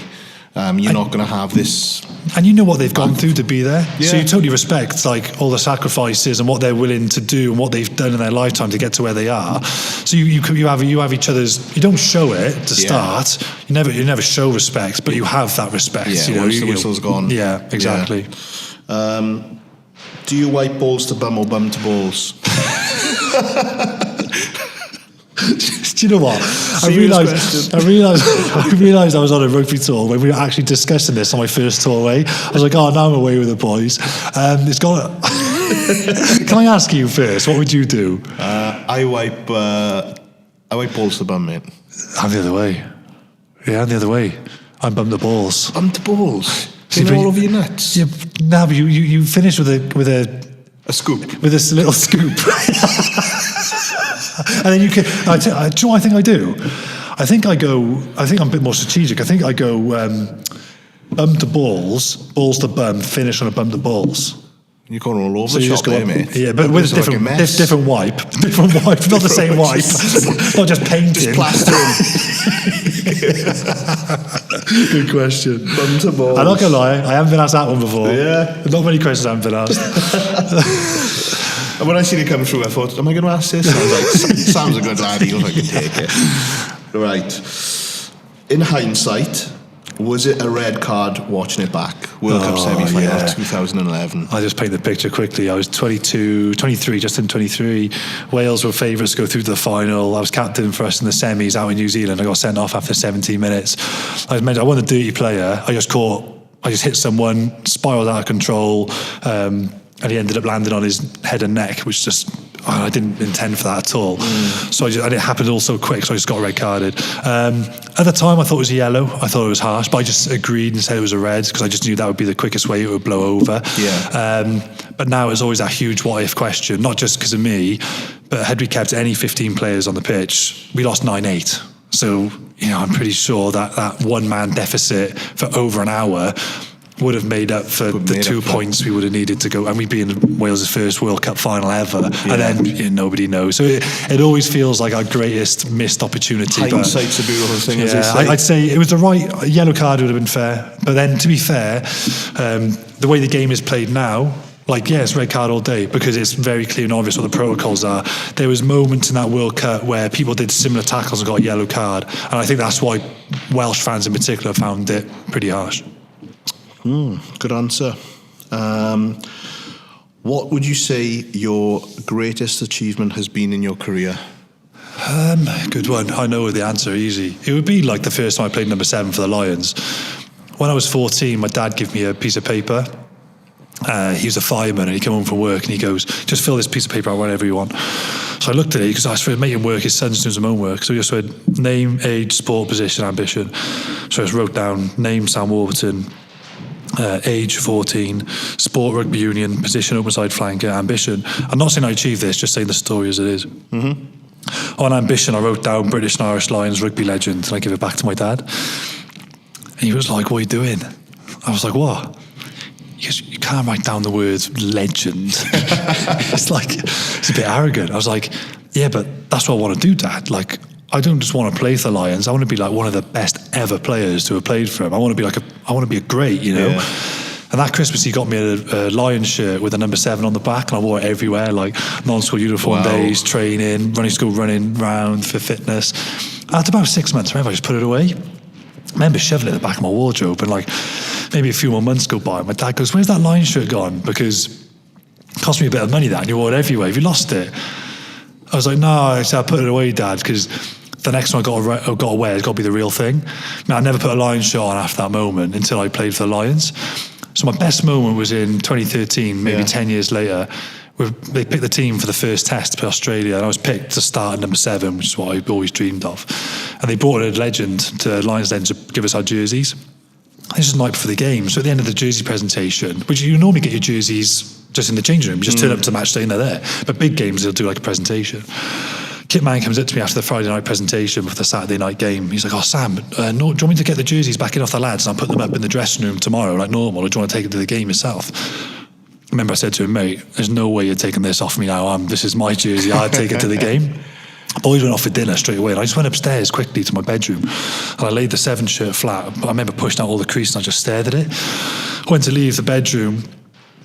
You're not going to have this, and you know what they've gone through to be there. So you totally respect like all the sacrifices and what they're willing to do and what they've done in their lifetime to get to where they are. So you have each other's. You don't show it to start. You never show respect, but you have that respect. You know, once the whistle's gone. Yeah, exactly. Do you wipe balls to bum or bum to balls? Do you know what? I realised I was on a rugby tour when we were actually discussing this on my first tour away. I was like, now I'm away with the boys. It's got. Can I ask you first? What would you do? I wipe balls to bum, mate. I'm the other way. Yeah, I'm the other way. I'm bum to balls. Bum to balls. All over your nuts. Yeah, no, but you finish with a scoop. With this little scoop. And then you can. Do you know what I think I do? I think I'm a bit more strategic. I think I go bum to balls, balls to bum, finish on a bum to balls. You're going all over the shop there, mate. Yeah, but with a different wipe. Different wipe, not the same wipe. Not just painting. Just plastering. Good question. Bum to balls. I'm not going to lie, I haven't been asked that one before. Yeah. Not many questions I haven't been asked. And when I seen it come through, I thought, am I going to ask this? I was like, Sam's a good lad, he looks like he can take it. Right. In hindsight, was it a red card watching it back? World Cup semi-final 2011. I'll just paint the picture quickly. I was 23, just in 23. Wales were favourites to go through to the final. I was captain for us in the semis out in New Zealand. I got sent off after 17 minutes. I won the dirty player. I just hit someone, spiraled out of control, and he ended up landing on his head and neck, which I didn't intend for that at all. So and it happened all so quick, so I just got red carded. At the time, I thought it was a yellow. I thought it was harsh, but I just agreed and said it was a red because I just knew that would be the quickest way it would blow over. Yeah. But now it's always that huge what-if question, not just because of me, but had we kept any 15 players on the pitch, we lost 9-8. So, I'm pretty sure that one-man deficit for over an hour would have made up for the 2 points we would have needed to go, and we'd be in Wales' first World Cup final ever, and then nobody knows. So it always feels like our greatest missed opportunity. Hindsight's a beautiful thing, as they say. I'd say it was the right yellow card would have been fair, but then to be fair, the way the game is played now, it's red card all day because it's very clear and obvious what the protocols are. There was moments in that World Cup where people did similar tackles and got a yellow card, and I think that's why Welsh fans in particular found it pretty harsh. Good answer. What would you say your greatest achievement has been in your career? Good one. I know the answer, easy. It would be like the first time I played number 7 for the Lions. When I was 14, my dad gave me a piece of paper. He was a fireman and he came home from work and he goes, just fill this piece of paper out whenever you want. So I looked at it because I was making work, his son's doing some own work. So he just said, name, age, sport, position, ambition. So I just wrote down, name, Sam Warbuton, age 14, sport, rugby union, position, open side flanker, ambition. I'm not saying I achieved this, just saying the story as it is. Mm-hmm. On ambition, I wrote down British and Irish Lions rugby legend and I give it back to my dad. And he was like, what are you doing? I was like, what? He goes, you can't write down the word legend. It's a bit arrogant. I was like, yeah, but that's what I want to do, Dad. Like, I don't just want to play for the Lions. I want to be like one of the best ever players to have played for him. I want to be a great, you know. Yeah. And that Christmas, he got me a Lions shirt with a number 7 on the back, and I wore it everywhere, like non-school uniform days, training, running school, running round for fitness. After about 6 months, I remember I just put it away. I remember shoveling it in the back of my wardrobe, and like maybe a few more months go by. My dad goes, "Where's that Lions shirt gone? Because it cost me a bit of money that, and you wore it everywhere. Have you lost it?" I was like, "No," I said, "I put it away, Dad, because the next one I got to wear has got to be the real thing." Now, I never put a Lions shirt on after that moment until I played for the Lions. So my best moment was in 2013, maybe 10 years later. They picked the team for the first test to play Australia, and I was picked to start at number 7, which is what I always dreamed of. And they brought in a legend to Lions Den to give us our jerseys. This is the night before the game, so at the end of the jersey presentation, which you normally get your jerseys just in the changing room, you just turn up to match day and they're there. But big games, they'll do like a presentation. Kit Man comes up to me after the Friday night presentation for the Saturday night game. He's like, "Oh, Sam, do you want me to get the jerseys back in off the lads and I'll put them up in the dressing room tomorrow like normal, or do you want to take it to the game yourself?" I remember I said to him, "Mate, there's no way you're taking this off me now. This is my jersey. I'll take it to the game." Boys went off for dinner straight away, and I just went upstairs quickly to my bedroom, and I laid the 7 shirt flat. I remember pushing out all the creases, and I just stared at it. I went to leave the bedroom,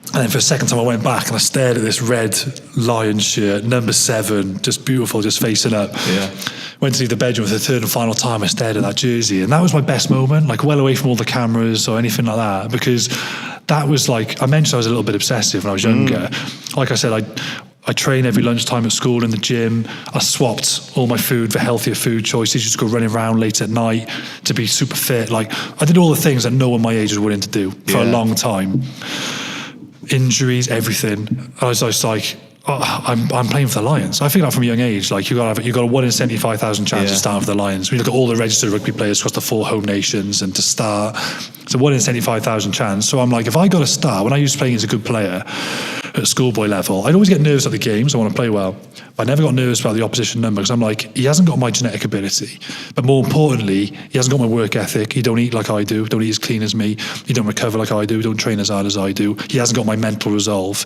and then for a second time I went back, and I stared at this red Lions shirt, number 7, just beautiful, just facing up. Yeah. Went to leave the bedroom for the third and final time. I stared at that jersey, and that was my best moment, like well away from all the cameras or anything like that, because that was like, I mentioned I was a little bit obsessive when I was younger. Like I said, I train every lunchtime at school in the gym. I swapped all my food for healthier food choices, just go running around late at night to be super fit. Like, I did all the things that no one my age was willing to do for a long time. Injuries, everything. I was just like, I'm playing for the Lions. I figured out from a young age, like you got a 1 in 75,000 chance to start for the Lions. We look at all the registered rugby players across the 4 home nations, and to start, it's a 1 in 75,000 chance. So I'm like, if I got to start, when I used to play as a good player at schoolboy level, I'd always get nervous at the games. I want to play well. But I never got nervous about the opposition number, because I'm like, he hasn't got my genetic ability. But more importantly, he hasn't got my work ethic. He don't eat like I do. Don't eat as clean as me. He don't recover like I do. Don't train as hard as I do. He hasn't got my mental resolve.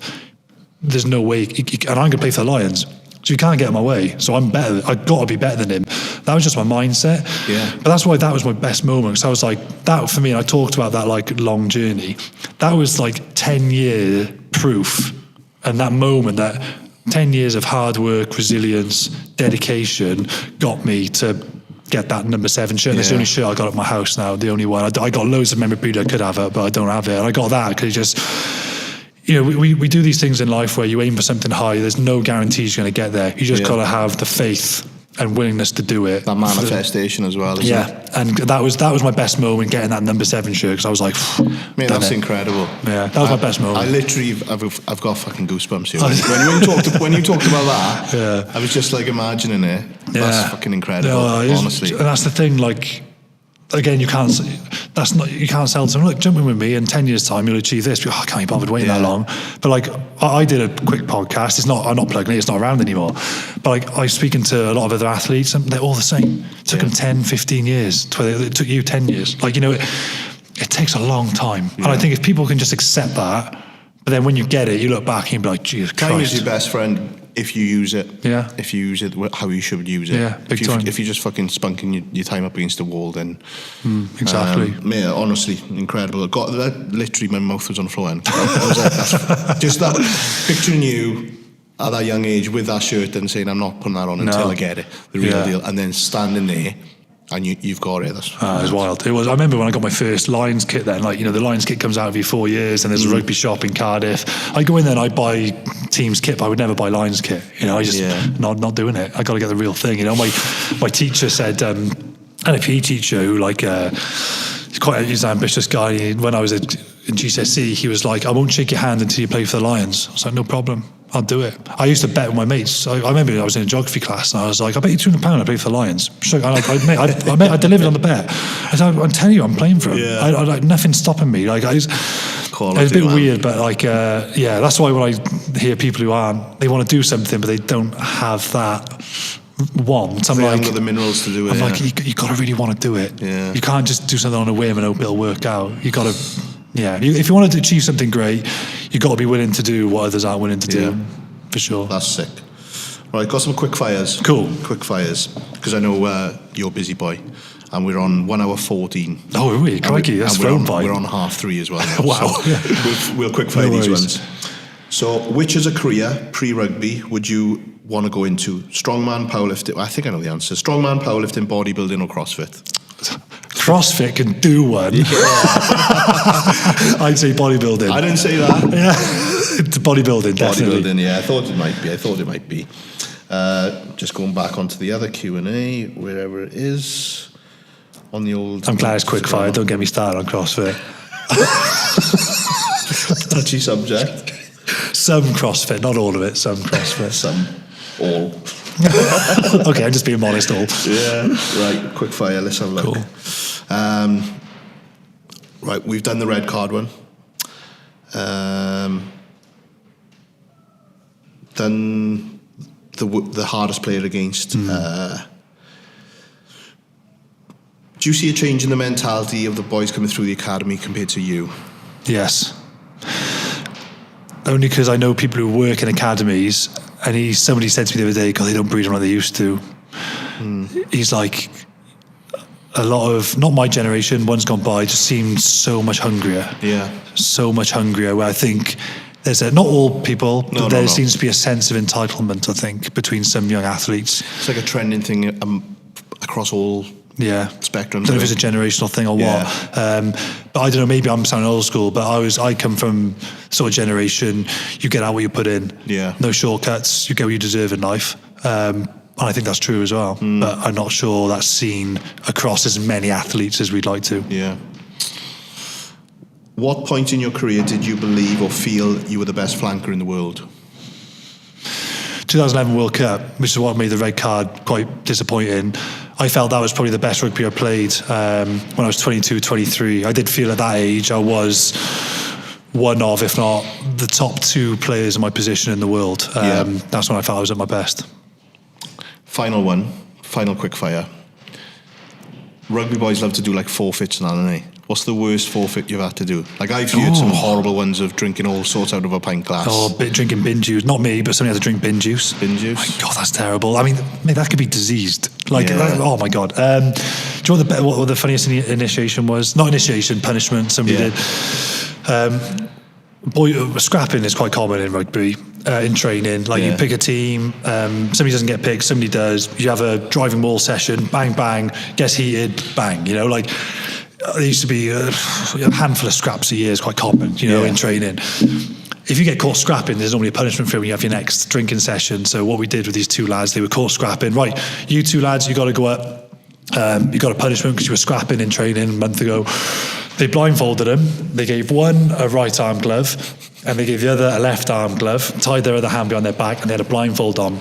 There's no way, and I'm going to play for the Lions, so you can't get in my way. So I'm better. I've got to be better than him. That was just my mindset. Yeah. But that's why that was my best moment. Because I was like, that for me, and I talked about that like long journey. That was like 10-year proof, and that moment, that 10 years of hard work, resilience, dedication, got me to get that number 7 shirt. It's the only shirt I got at my house now. The only one. I got loads of memorabilia. I could have it, but I don't have it. And I got that because it just. You know, we do these things in life where you aim for something high. There's no guarantees you're going to get there. You just got to have the faith and willingness to do it. That manifestation as well, isn't it? And that was my best moment, getting that number 7 shirt, because I was like, mate, that's incredible. Yeah, that was my best moment. I literally, I've got fucking goosebumps here. when you talked about that, I was just like imagining it. That's fucking incredible, honestly. And that's the thing, like, again, you can't sell to them, look, jump in with me, in 10 years' time you'll achieve this. I can't be bothered waiting that long. But like, I did a quick podcast. I'm not plugging it, it's not around anymore. But like, I was speaking to a lot of other athletes, and they're all the same. It took them 10, 15 years. It took you 10 years. Like, you know, it takes a long time. And I think if people can just accept that, but then when you get it, you look back and you be like, Jesus Christ. Time is your best friend if you use it. Yeah. If you use it how you should use it. Yeah, big time. If you're just fucking spunking your time up against the wall, then... exactly. Mate, honestly, incredible. Literally, my mouth was on the floor. And I was like, just that, picturing you at that young age with that shirt and saying, I'm not putting that on until I get it, the real deal. And then standing there And you've got it. It was wild. It was. I remember when I got my first Lions kit. Then, the Lions kit comes out every 4 years, and there's a rugby shop in Cardiff. I go in there and I buy teams kit, but I would never buy Lions kit. I just not doing it. I got to get the real thing. My teacher said, and a PE teacher who he's an ambitious guy. When I was in GCSE, he was like, "I won't shake your hand until you play for the Lions." I was like, "No problem. I'll do it." I used to bet with my mates. I remember I was in a geography class and I was like, "I bet you £200 I play for the Lions." I delivered on the bet. I said, "I'm telling you, I'm playing for them." Yeah. Nothing's stopping me. It's a bit weird, but that's why when I hear people who they want to do something, but they don't have that want. They haven't got the minerals to do it. I'm like, you got to really want to do it. Yeah. You can't just do something on a whim and hope it'll work out. You got to. Yeah, if you want to achieve something great, you've got to be willing to do what others aren't willing to do, for sure. That's sick. Right, got some quick fires. Cool. Quick fires, because I know you're a busy boy, and we're on 1 hour 14. Oh, really? Crikey, that's flown by. We're on 3:30 as well now. Wow. So we'll quick fire these ones. So, which as a career, pre-rugby, would you want to go into? Strongman, powerlifting? I think I know the answer. Strongman, powerlifting, bodybuilding, or CrossFit? CrossFit can do one. Yeah. I'd say bodybuilding. I didn't say that. Yeah, bodybuilding, definitely. Bodybuilding, yeah. I thought it might be. Just going back onto the other Q&A, wherever it is, on the old... I'm glad it's quick fire. Don't get me started on CrossFit. Touchy subject. Some CrossFit, not all of it. Some CrossFit. Some. All. Okay, I'm just being modest. All. Yeah. Right. Quick fire. Let's have a look. Cool. Right. We've done the red card one. Done the hardest player against. Do you see a change in the mentality of the boys coming through the academy compared to you? Yes. Only because I know people who work in academies, and somebody said to me the other day, "God, they don't breed them like they used to." He's like, a lot of, not my generation, one's gone by, just seems so much hungrier. Yeah. So much hungrier, where I think there's not all people, but there seems to be a sense of entitlement, I think, between some young athletes. It's like a trending thing across all spectrums. I don't know if it's a generational thing or what. But I don't know, maybe I'm sounding old school, but I come from sort of generation, you get out what you put in. Yeah. No shortcuts, you get what you deserve in life. And I think that's true as well. But I'm not sure that's seen across as many athletes as we'd like to. Yeah. What point in your career did you believe or feel you were the best flanker in the world? 2011 World Cup, which is what made the red card quite disappointing. I felt that was probably the best rugby I played when I was 22, 23. I did feel at that age I was one of, if not the top 2 players in my position in the world. That's when I felt I was at my best. Final quick fire. Rugby boys love to do like forfeits now, don't they? What's the worst forfeit you've had to do? Like, I've heard some horrible ones of drinking all sorts out of a pint glass. Drinking bin juice. Not me, but somebody had to drink bin juice. Bin juice? My God, that's terrible. I mean, that could be diseased. Oh my God. Do you know what the funniest initiation was? Not initiation, punishment somebody did. Scrapping is quite common in rugby, in training. You pick a team, somebody doesn't get picked, somebody does. You have a driving ball session, bang, bang, gets heated, bang. There used to be a handful of scraps a year is quite common, in training. If you get caught scrapping, there's normally a punishment for it when you have your next drinking session. So what we did with these 2 lads, they were caught scrapping. Right, you 2 lads, you got to go up. You got a punishment because you were scrapping in training a month ago. They blindfolded them. They gave one a right arm glove, and they gave the other a left arm glove. Tied their other hand behind their back, and they had a blindfold on.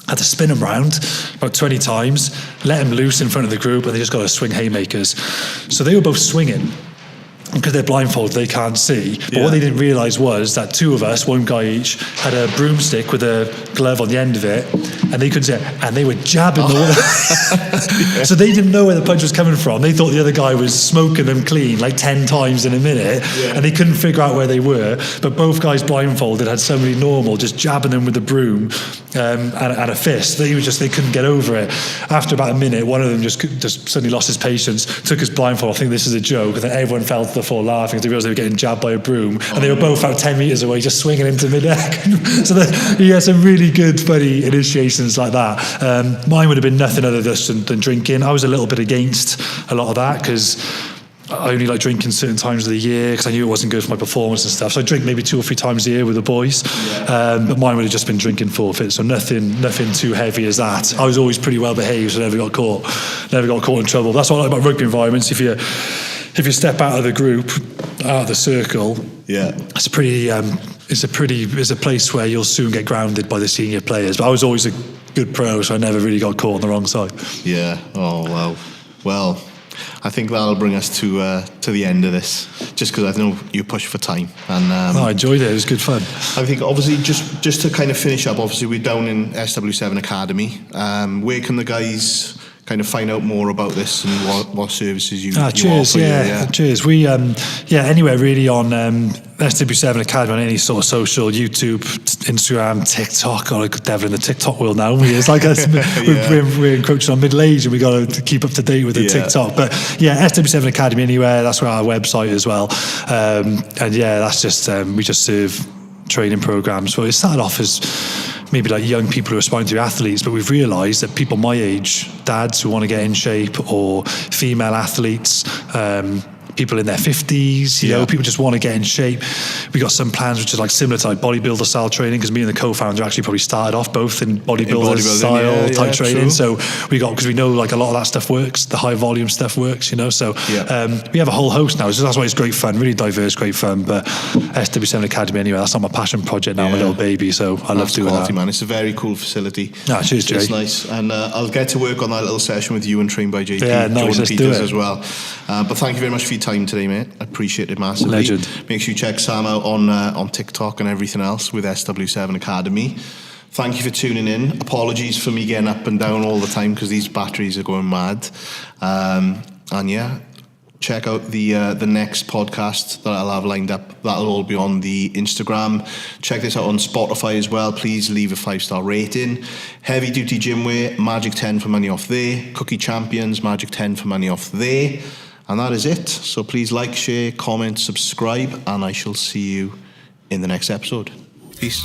Had to spin them round about 20 times, let them loose in front of the group, and they just got to swing haymakers. So they were both swinging. Because they're blindfolded, they can't see. But what they didn't realise was that 2 of us, 1 guy each, had a broomstick with a glove on the end of it, and they couldn't see it, and they were jabbing the water. So they didn't know where the punch was coming from. They thought the other guy was smoking them clean, 10 times in a minute, and they couldn't figure out where they were. But both guys blindfolded had somebody normal just jabbing them with a broom and a fist. They couldn't get over it. After about a minute, one of them just suddenly lost his patience, took his blindfold. I think this is a joke, and then everyone fell to the before laughing because they realised they were getting jabbed by a broom, and they were both about 10 metres away, just swinging into mid-air. So he had some really good, funny initiations like that. Mine would have been nothing other than drinking. I was a little bit against a lot of that because I only like drinking certain times of the year because I knew it wasn't good for my performance and stuff. So I drink maybe 2 or 3 times a year with the boys. But mine would have just been drinking forfeit, so nothing too heavy as that. I was always pretty well behaved, so never got caught in trouble. That's what I like about rugby environments. If you step out of the group, out of the circle, it's a place where you'll soon get grounded by the senior players. But I was always a good pro, so I never really got caught on the wrong side. Yeah. Oh wow. Well, I think that'll bring us to the end of this, just because I know you push for time. And I enjoyed it. It was good fun. I think obviously just to kind of finish up, obviously we're down in SW7 Academy. Where can the guys kind of find out more about this and what services you cheers, offer? Cheers. We anywhere really on SW7 Academy, on any sort of social, YouTube, Instagram, TikTok. Or a good devil in the TikTok world now. It's like us. We're encroaching on middle age, and we got to keep up to date with the TikTok. But SW7 Academy anywhere. That's where our website as well. That's just we just serve training programs. So it started off as maybe like young people who are aspiring to be athletes, but we've realised that people my age, dads who want to get in shape, or female athletes, people in their 50s, you know, people just want to get in shape. We got some plans which is like similar to like bodybuilder style training, because me and the co-founder actually probably started off both in bodybuilder style type training. True. So because we know like a lot of that stuff works, the high volume stuff works, you know. So we have a whole host now, so that's why it's great fun, really diverse, great fun. But SW7 Academy anyway, that's not my passion project now, my little baby. So I love doing that. Man, it's a very cool facility. Cheers, Jay. It's nice, and I'll get to work on that little session with you and Trained by JP. Yeah, nice. Let's do it as well. But thank you very much for your time today, mate. I appreciate it massively. Legend. Make sure you check Sam out on TikTok and everything else with SW7 Academy. Thank you for tuning in. Apologies for me getting up and down all the time because these batteries are going mad. Check out the next podcast that I'll have lined up. That'll all be on the Instagram. Check this out on Spotify as well. Please leave a 5-star rating. Heavy Duty Gym Wear, Magic 10 for money off there. Cookie Champions, Magic 10 for money off there. And that is it. So please like, share, comment, subscribe, and I shall see you in the next episode. Peace.